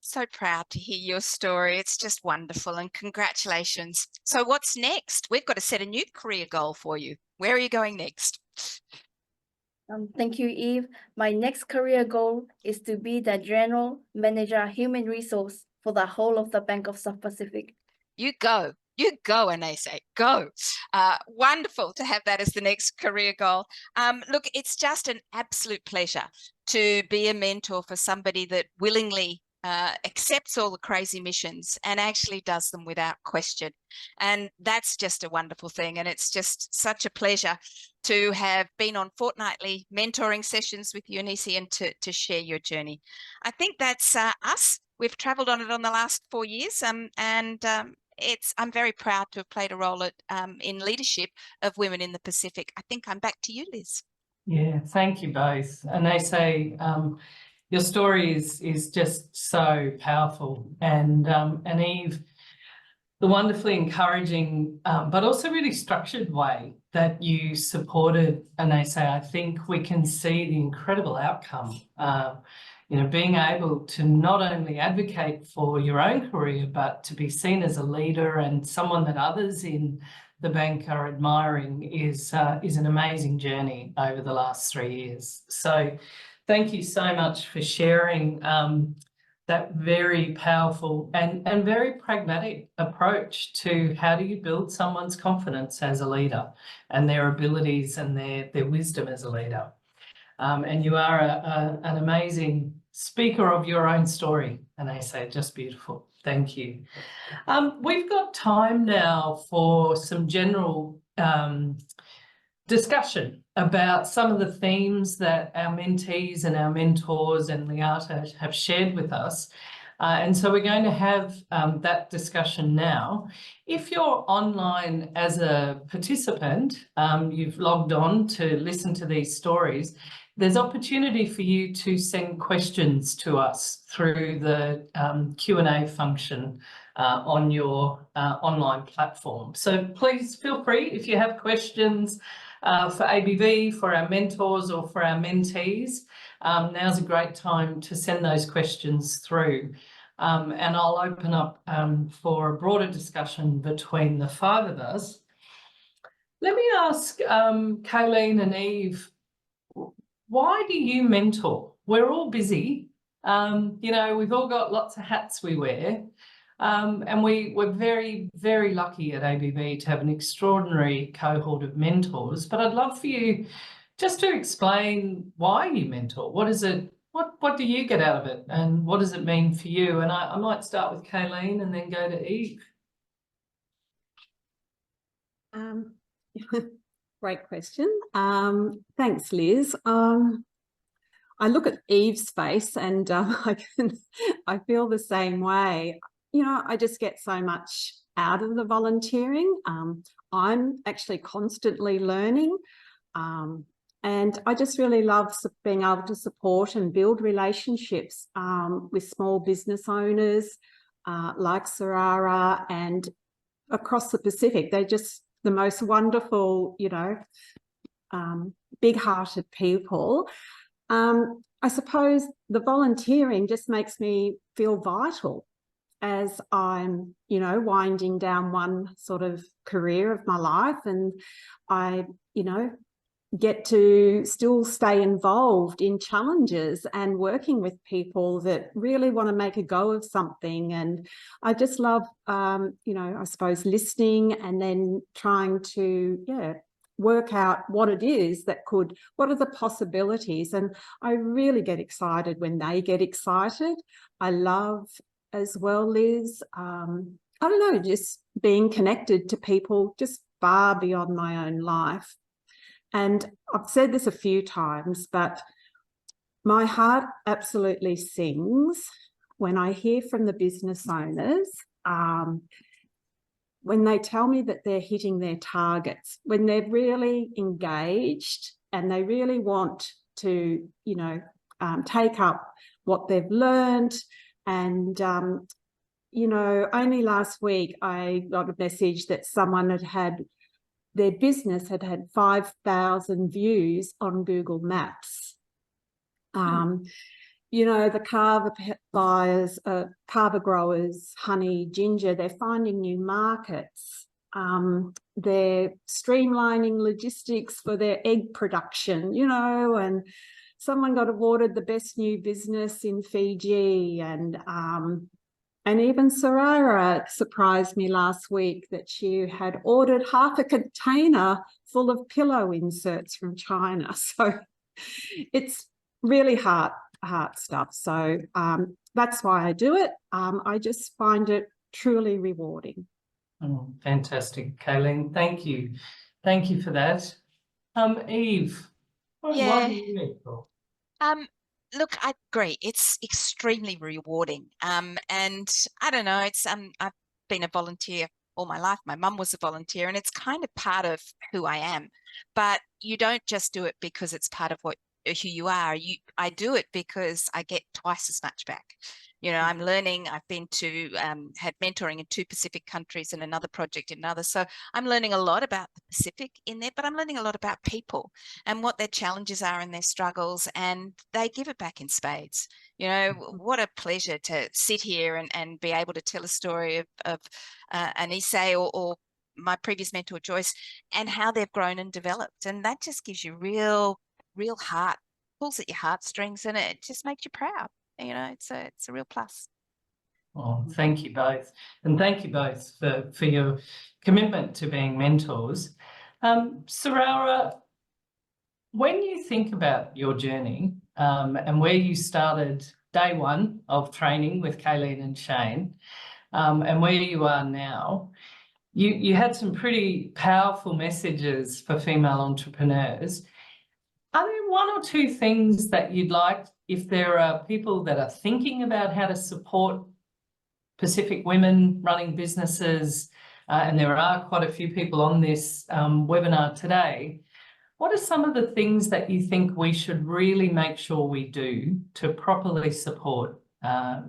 F: So proud to hear your story. It's just wonderful, and congratulations. So what's next? We've got to set a new career goal for you. Where are you going next?
G: Thank you, Eve. My next career goal is to be the General Manager Human Resource for the whole of the Bank of South Pacific.
F: You go, Anaise, go. Wonderful to have that as the next career goal. Look, it's just an absolute pleasure to be a mentor for somebody that willingly accepts all the crazy missions and actually does them without question. And that's just a wonderful thing. And it's just such a pleasure to have been on fortnightly mentoring sessions with you, Anaise, and to share your journey. I think that's us. We've travelled on it on the last 4 years, I'm very proud to have played a role in leadership of women in the Pacific. I think I'm back to you, Liz.
A: Yeah, thank you both. Anaise, your story is just so powerful, and Eve, the wonderfully encouraging but also really structured way that you supported Anaise. I think we can see the incredible outcome. You know, being able to not only advocate for your own career, but to be seen as a leader and someone that others in the bank are admiring is an amazing journey over the last 3 years. So thank you so much for sharing that very powerful and very pragmatic approach to how do you build someone's confidence as a leader and their abilities and their wisdom as a leader. And you are an amazing speaker of your own story, and I say just beautiful. Thank you. We've got time now for some general discussion about some of the themes that our mentees and our mentors and Leata have shared with us. And so we're going to have that discussion now. If you're online as a participant, you've logged on to listen to these stories, there's opportunity for you to send questions to us through the Q&A function on your online platform. So please feel free, if you have questions for ABV, for our mentors or for our mentees, now's a great time to send those questions through. And I'll open up for a broader discussion between the 5 of us. Let me ask Kayleen and Eve, why do you mentor? We're all busy. You know, we've all got lots of hats we wear. And we're very, very lucky at ABV to have an extraordinary cohort of mentors. But I'd love for you just to explain why you mentor. What is it? What do you get out of it? And what does it mean for you? And I might start with Kayleen and then go to Eve.
E: Great question. Thanks, Liz. I look at Eve's face and I feel the same way. You know, I just get so much out of the volunteering. I'm actually constantly learning. And I just really love being able to support and build relationships with small business owners like Saurara and across the Pacific. They're just the most wonderful, you know, big-hearted people. I suppose the volunteering just makes me feel vital as I'm, you know, winding down one sort of career of my life, and I, you know, get to still stay involved in challenges and working with people that really want to make a go of something. And I just love, you know, I suppose listening and then trying to, yeah, work out what it is that could, what are the possibilities. And I really get excited when they get excited. I love as well, Liz, I don't know, just being connected to people just far beyond my own life. And I've said this a few times, but my heart absolutely sings when I hear from the business owners, when they tell me that they're hitting their targets, when they're really engaged and they really want to, you know, take up what they've learned. And, you know, only last week I got a message that someone had their business had 5,000 views on Google Maps. You know, the kava buyers, kava growers, honey, ginger, they're finding new markets. They're streamlining logistics for their egg production, you know, and someone got awarded the best new business in Fiji. And even Saurara surprised me last week that she had ordered half a container full of pillow inserts from China. So it's really heart stuff. So that's why I do it. I just find it truly rewarding.
A: Oh, fantastic, Kayleen. Thank you. Thank you for that. Eve, why do you need for?
F: Look, I agree. It's extremely rewarding. And I don't know, it's I've been a volunteer all my life. My mum was a volunteer, and it's kind of part of who I am. But you don't just do it because it's part of who you are. I do it because I get twice as much back. You know, I'm learning. I've been to had mentoring in 2 Pacific countries and another project in another. So I'm learning a lot about the Pacific in there, but I'm learning a lot about people and what their challenges are and their struggles, and they give it back in spades. You know, what a pleasure to sit here and be able to tell a story of Anaise or my previous mentor, Joyce, and how they've grown and developed. And that just gives you real heart, pulls at your heartstrings, and it just makes you proud. You know, it's a real plus.
A: Oh, thank you both. And thank you both for your commitment to being mentors. Saurara, when you think about your journey and where you started day one of training with Kayleen and Shane, and where you are now, you had some pretty powerful messages for female entrepreneurs. Are there 1 or 2 things that you'd like, if there are people that are thinking about how to support Pacific women running businesses, and there are quite a few people on this webinar today, what are some of the things that you think we should really make sure we do to properly support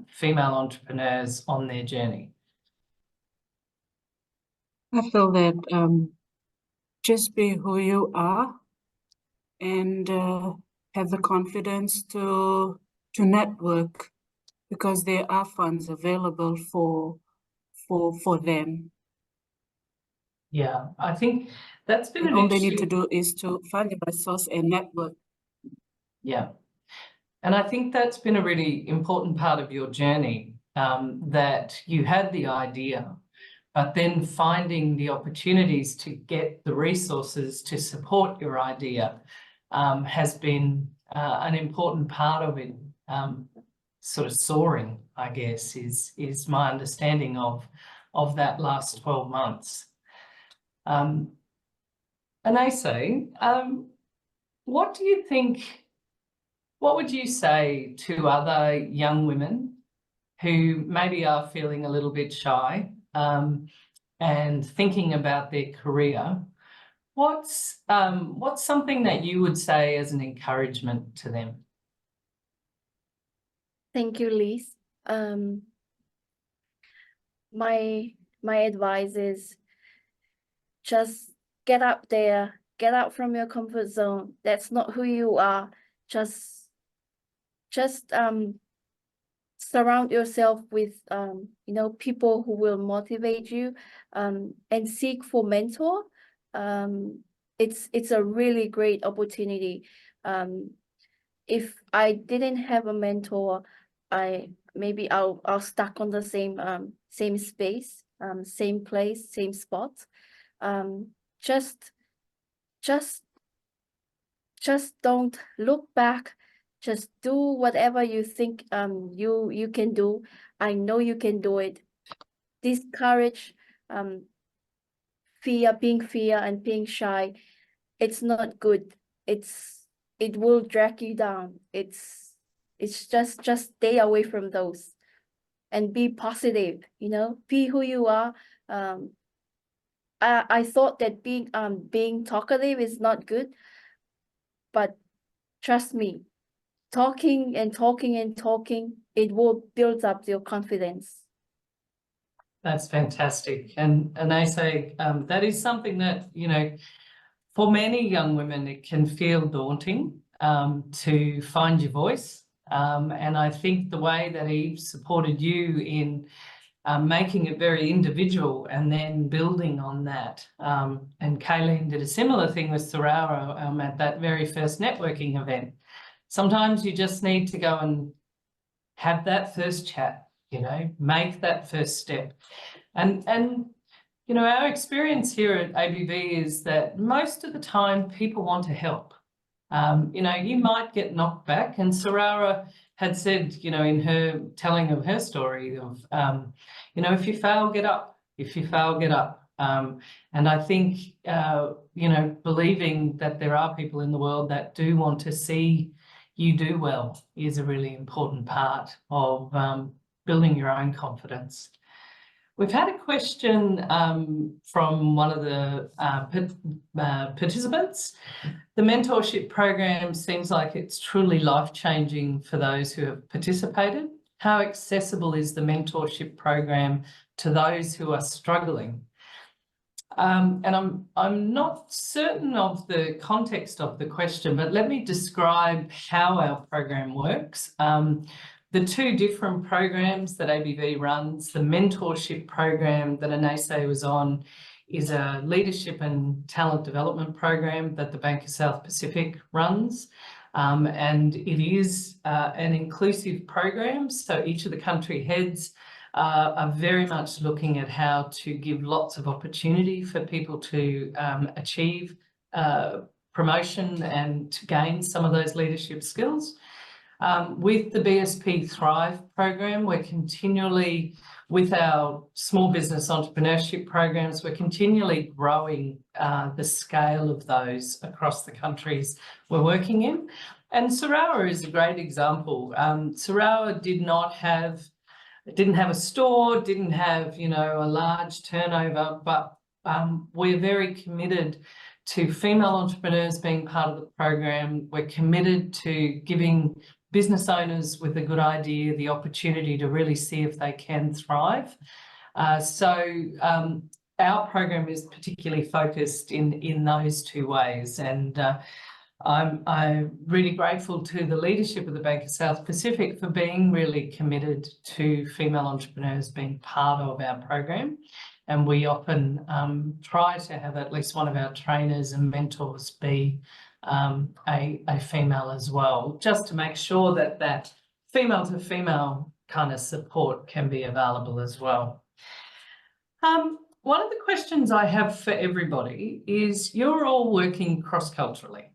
A: female entrepreneurs on their journey?
D: I feel that just be who you are and have the confidence to network, because there are funds available for them.
A: Yeah, I think that's been
D: and all they need to do is to find a resource and network.
A: Yeah, and I think that's been a really important part of your journey, that you had the idea, but then finding the opportunities to get the resources to support your idea has been an important part of it. Sort of soaring, I guess, is my understanding of that last 12 months. Anaise, what do you think what would you say to other young women who maybe are feeling a little bit shy and thinking about their career? What's something that you would say as an encouragement to them?
G: Thank you, Liz. My advice is just get up there, get out from your comfort zone. That's not who you are. Just surround yourself with people who will motivate you, and seek for mentor. It's a really great opportunity. If I didn't have a mentor, I'll stuck on the same space, same place, same spot. Just don't look back. Just do whatever you think you can do. I know you can do it. Discourage fear and being shy. It's not good. It will drag you down. It's just stay away from those and be positive, be who you are. I thought that being talkative is not good, but trust me, talking and talking and talking, it will build up your confidence.
A: That's fantastic. And Anaise, that is something that, for many young women, it can feel daunting to find your voice. And I think the way that Eve supported you in making it very individual and then building on that. And Kayleen did a similar thing with Saurara at that very first networking event. Sometimes you just need to go and have that first chat, make that first step. And our experience here at ABV is that most of the time people want to help. You might get knocked back, and Saurara had said, in her telling of her story of, if you fail, get up. If you fail, get up. And I think, believing that there are people in the world that do want to see you do well is a really important part of building your own confidence. We've had a question from one of the participants. The mentorship program seems like it's truly life-changing for those who have participated. How accessible is the mentorship program to those who are struggling? And I'm not certain of the context of the question, but let me describe how our program works. The two different programs that ABV runs, the mentorship program that Anaise was on is a leadership and talent development program that the Bank of South Pacific runs. And it is an inclusive program, so each of the country heads are very much looking at how to give lots of opportunity for people to achieve promotion and to gain some of those leadership skills. With the BSP Thrive program, we're continually, with our small business entrepreneurship programs, we're continually growing the scale of those across the countries we're working in. And Saurara is a great example. Saurara didn't have a store, didn't have, a large turnover, but we're very committed to female entrepreneurs being part of the program. We're committed to giving business owners with a good idea the opportunity to really see if they can thrive. So our program is particularly focused in those two ways. And I'm really grateful to the leadership of the Bank of South Pacific for being really committed to female entrepreneurs being part of our program. And we often try to have at least one of our trainers and mentors be a female as well, just to make sure that that female to female kind of support can be available as well. One of the questions I have for everybody is, you're all working cross-culturally.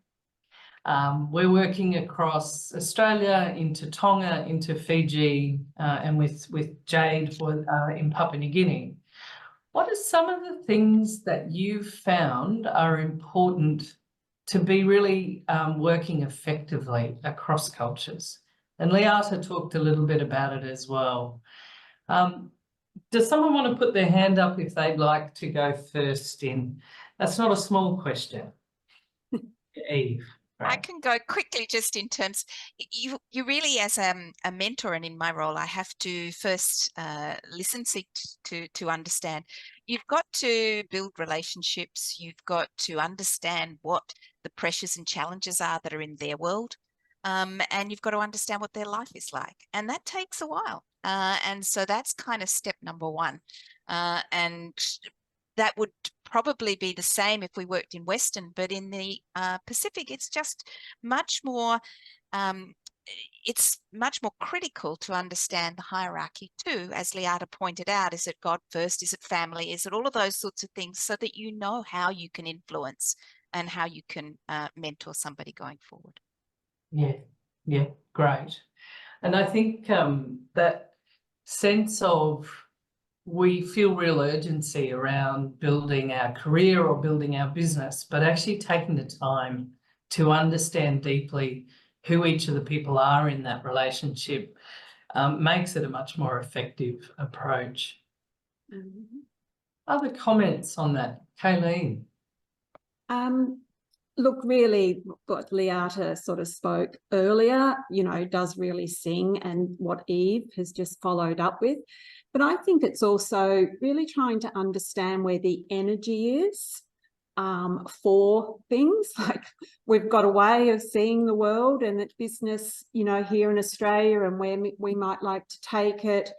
A: We're working across Australia, into Tonga, into Fiji, and with Jayde in Papua New Guinea. What are some of the things that you've found are important to be really working effectively across cultures. And Leata talked a little bit about it as well. Does someone want to put their hand up if they'd like to go first in? That's not a small question. Eve.
F: I can go quickly just in terms, you really as a mentor, and in my role, I have to first listen, seek to understand. You've got to build relationships. You've got to understand what the pressures and challenges are that are in their world. And you've got to understand what their life is like. And that takes a while. And so that's kind of step number one. And that would probably be the same if we worked in Western, but in the Pacific, it's just much more, it's much more critical to understand the hierarchy too, as Leata pointed out. Is it God first? Is it family? Is it all of those sorts of things, so that you know how you can influence and how you can mentor somebody going forward?
A: Yeah, great. And I think that sense of, we feel real urgency around building our career or building our business, but actually taking the time to understand deeply who each of the people are in that relationship makes it a much more effective approach. Other comments on that? Kayleen?
E: Look, really what Leata sort of spoke earlier, you know, does really sing, and what Eve has just followed up with. But I think it's also really trying to understand where the energy is for things. Like, we've got a way of seeing the world and its business, you know, here in Australia, and where we might like to take it,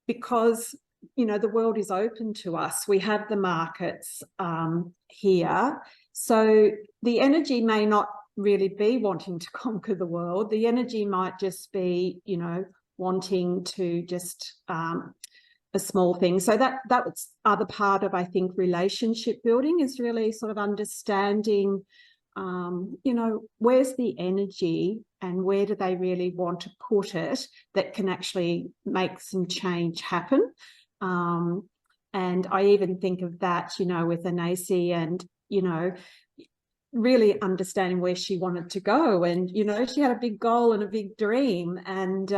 E: because, you know, the world is open to us. We have the markets here. So the energy may not really be wanting to conquer the world. The energy might just be, you know, wanting to just a small thing. So that was other part of, I think, relationship building, is really sort of understanding, you know, where's the energy and where do they really want to put it that can actually make some change happen. And I even think of that, you know, with Anaise, and, you know, really understanding where she wanted to go. And, you know, she had a big goal and a big dream, and,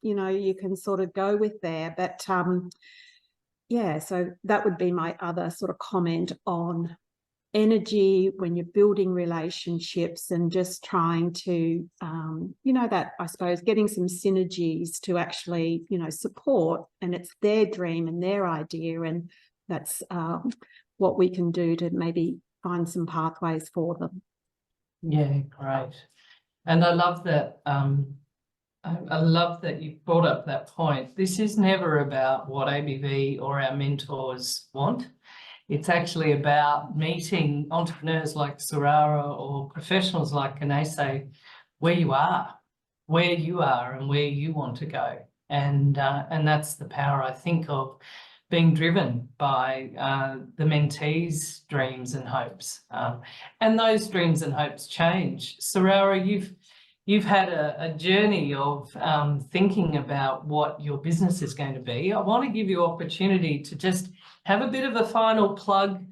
E: you know, you can sort of go with there. But, yeah, so that would be my other sort of comment on energy when you're building relationships, and just trying to, you know, that, I suppose, getting some synergies to actually, you know, support, and it's their dream and their idea, and that's what we can do to maybe find some pathways for them.
A: Yeah, great. And I love that. I love that you brought up that point. This is never about what ABV or our mentors want. It's actually about meeting entrepreneurs like Saurara or professionals like Anaise where you are and where you want to go. And that's the power, I think, of being driven by the mentees' dreams and hopes. And those dreams and hopes change. Saurara, you've had a journey of thinking about what your business is going to be. I want to give you opportunity to just have a bit of a final plug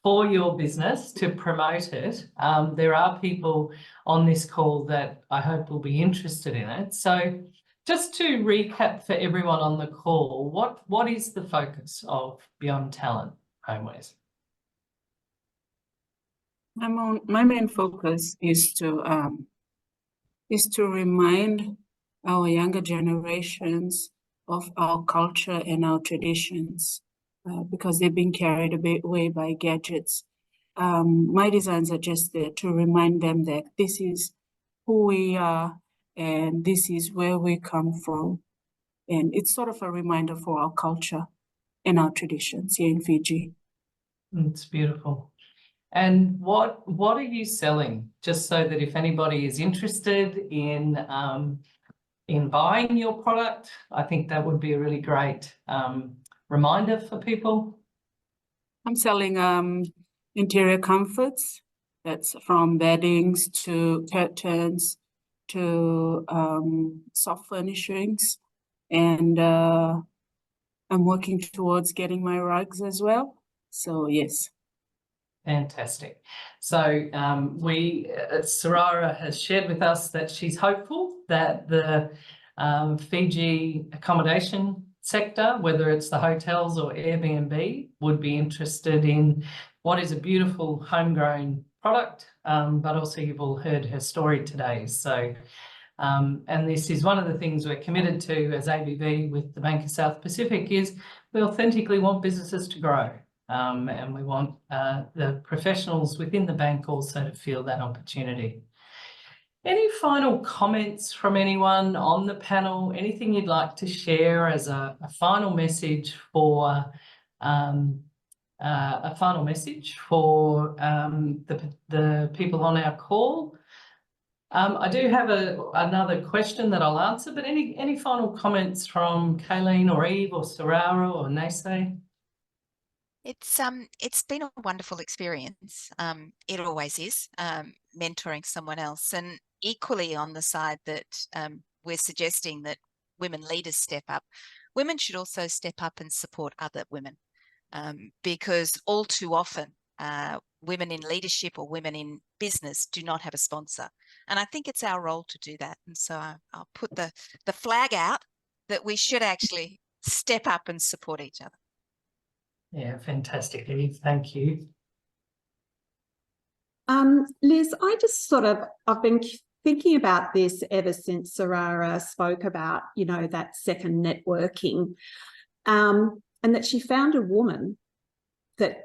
A: for your business to promote it. There are people on this call that I hope will be interested in it. So just to recap for everyone on the call, what is the focus of Beyond Talent Homewares?
D: My main focus is to remind our younger generations of our culture and our traditions, because they've been carried away by gadgets. My designs are just there to remind them that this is who we are and this is where we come from. And it's sort of a reminder for our culture and our traditions here in Fiji.
A: It's beautiful. And what are you selling? Just so that if anybody is interested in buying your product, I think that would be a really great reminder for people.
D: I'm selling interior comforts. That's from beddings to curtains to soft furnishings. And I'm working towards getting my rugs as well. So yes.
A: Fantastic. So Saurara has shared with us that she's hopeful that the Fiji accommodation sector, whether it's the hotels or Airbnb, would be interested in what is a beautiful homegrown product, but also you've all heard her story today. So, and this is one of the things we're committed to as ABV with the Bank of South Pacific is we authentically want businesses to grow. And we want the professionals within the bank also to feel that opportunity. Any final comments from anyone on the panel? Anything you'd like to share as a final message for the people on our call? I do have another question that I'll answer, but any final comments from Kayleen or Eve or Saurara or Anaise?
F: It's been a wonderful experience. It always is, mentoring someone else, and equally on the side that we're suggesting that women leaders step up, women should also step up and support other women, because all too often women in leadership or women in business do not have a sponsor, and I think it's our role to do that. And so I'll put the flag out that we should actually step up and support each other.
A: Yeah, fantastic, Eve. Thank you.
E: Liz, I've been thinking about this ever since Saurara spoke about, that second networking, and that she found a woman that,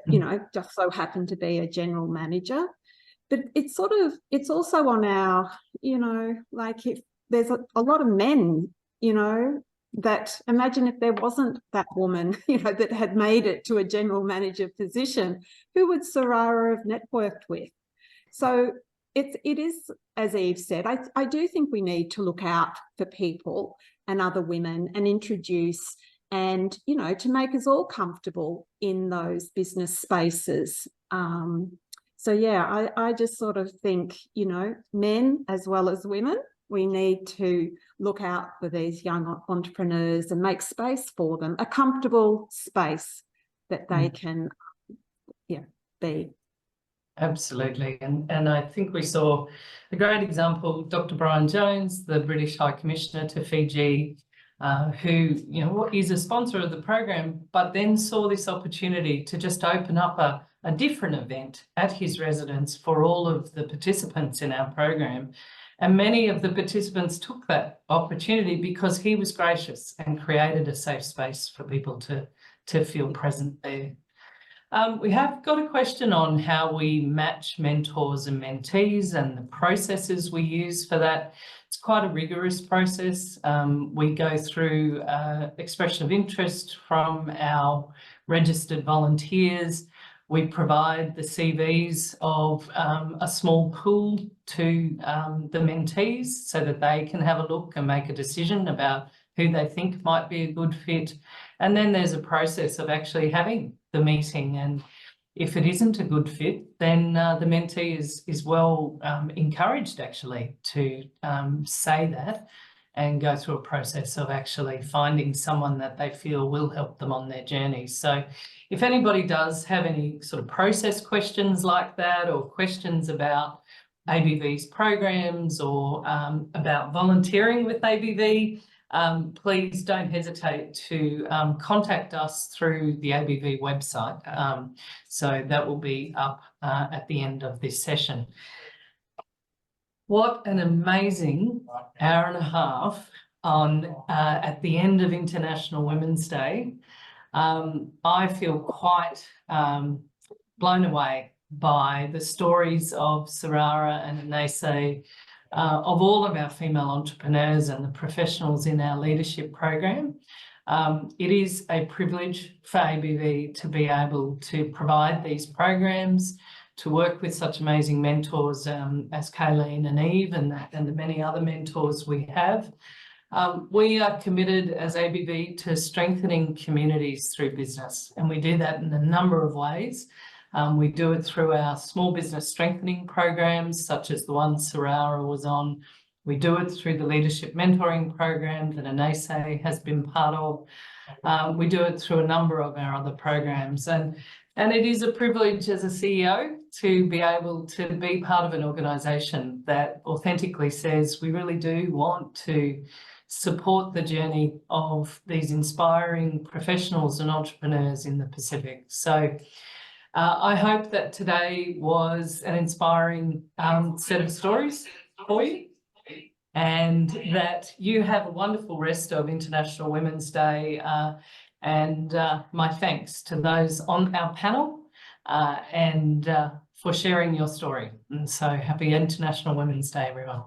E: just so happened to be a general manager. But it's also on our, if there's a lot of men, that imagine if there wasn't that woman, that had made it to a general manager position, who would Saurara have networked with? So it is, as Eve said, I do think we need to look out for people and other women and introduce and, to make us all comfortable in those business spaces. So yeah, I just sort of think, men as well as women, we need to look out for these young entrepreneurs and make space for them, a comfortable space that they can, be.
A: Absolutely. And I think we saw a great example, Dr. Brian Jones, the British High Commissioner to Fiji, who, is a sponsor of the program, but then saw this opportunity to just open up a different event at his residence for all of the participants in our program. And many of the participants took that opportunity because he was gracious and created a safe space for people to feel present there. We have got a question on how we match mentors and mentees and the processes we use for that. It's quite a rigorous process. We go through expression of interest from our registered volunteers. We provide the CVs of a small pool to the mentees so that they can have a look and make a decision about who they think might be a good fit. And then there's a process of actually having the meeting. And if it isn't a good fit, then the mentee is well encouraged actually to say that and go through a process of actually finding someone that they feel will help them on their journey. So if anybody does have any sort of process questions like that, or questions about ABV's programs or about volunteering with ABV, please don't hesitate to contact us through the ABV website. So that will be up at the end of this session. What an amazing hour and a half on at the end of International Women's Day. I feel quite blown away by the stories of Saurara and Anaise, of all of our female entrepreneurs and the professionals in our leadership program. It is a privilege for ABV to be able to provide these programs, to work with such amazing mentors as Kayleen and Eve and the many other mentors we have. We are committed as ABV to strengthening communities through business, and we do that in a number of ways. We do it through our small business strengthening programs, such as the one Saurara was on. We do it through the leadership mentoring program that Anaise has been part of. We do it through a number of our other programs. And And it is a privilege as a CEO to be able to be part of an organisation that authentically says we really do want to support the journey of these inspiring professionals and entrepreneurs in the Pacific. So I hope that today was an inspiring set of stories for you, and that you have a wonderful rest of International Women's Day. And my thanks to those on our panel and for sharing your story. And so happy International Women's Day, everyone.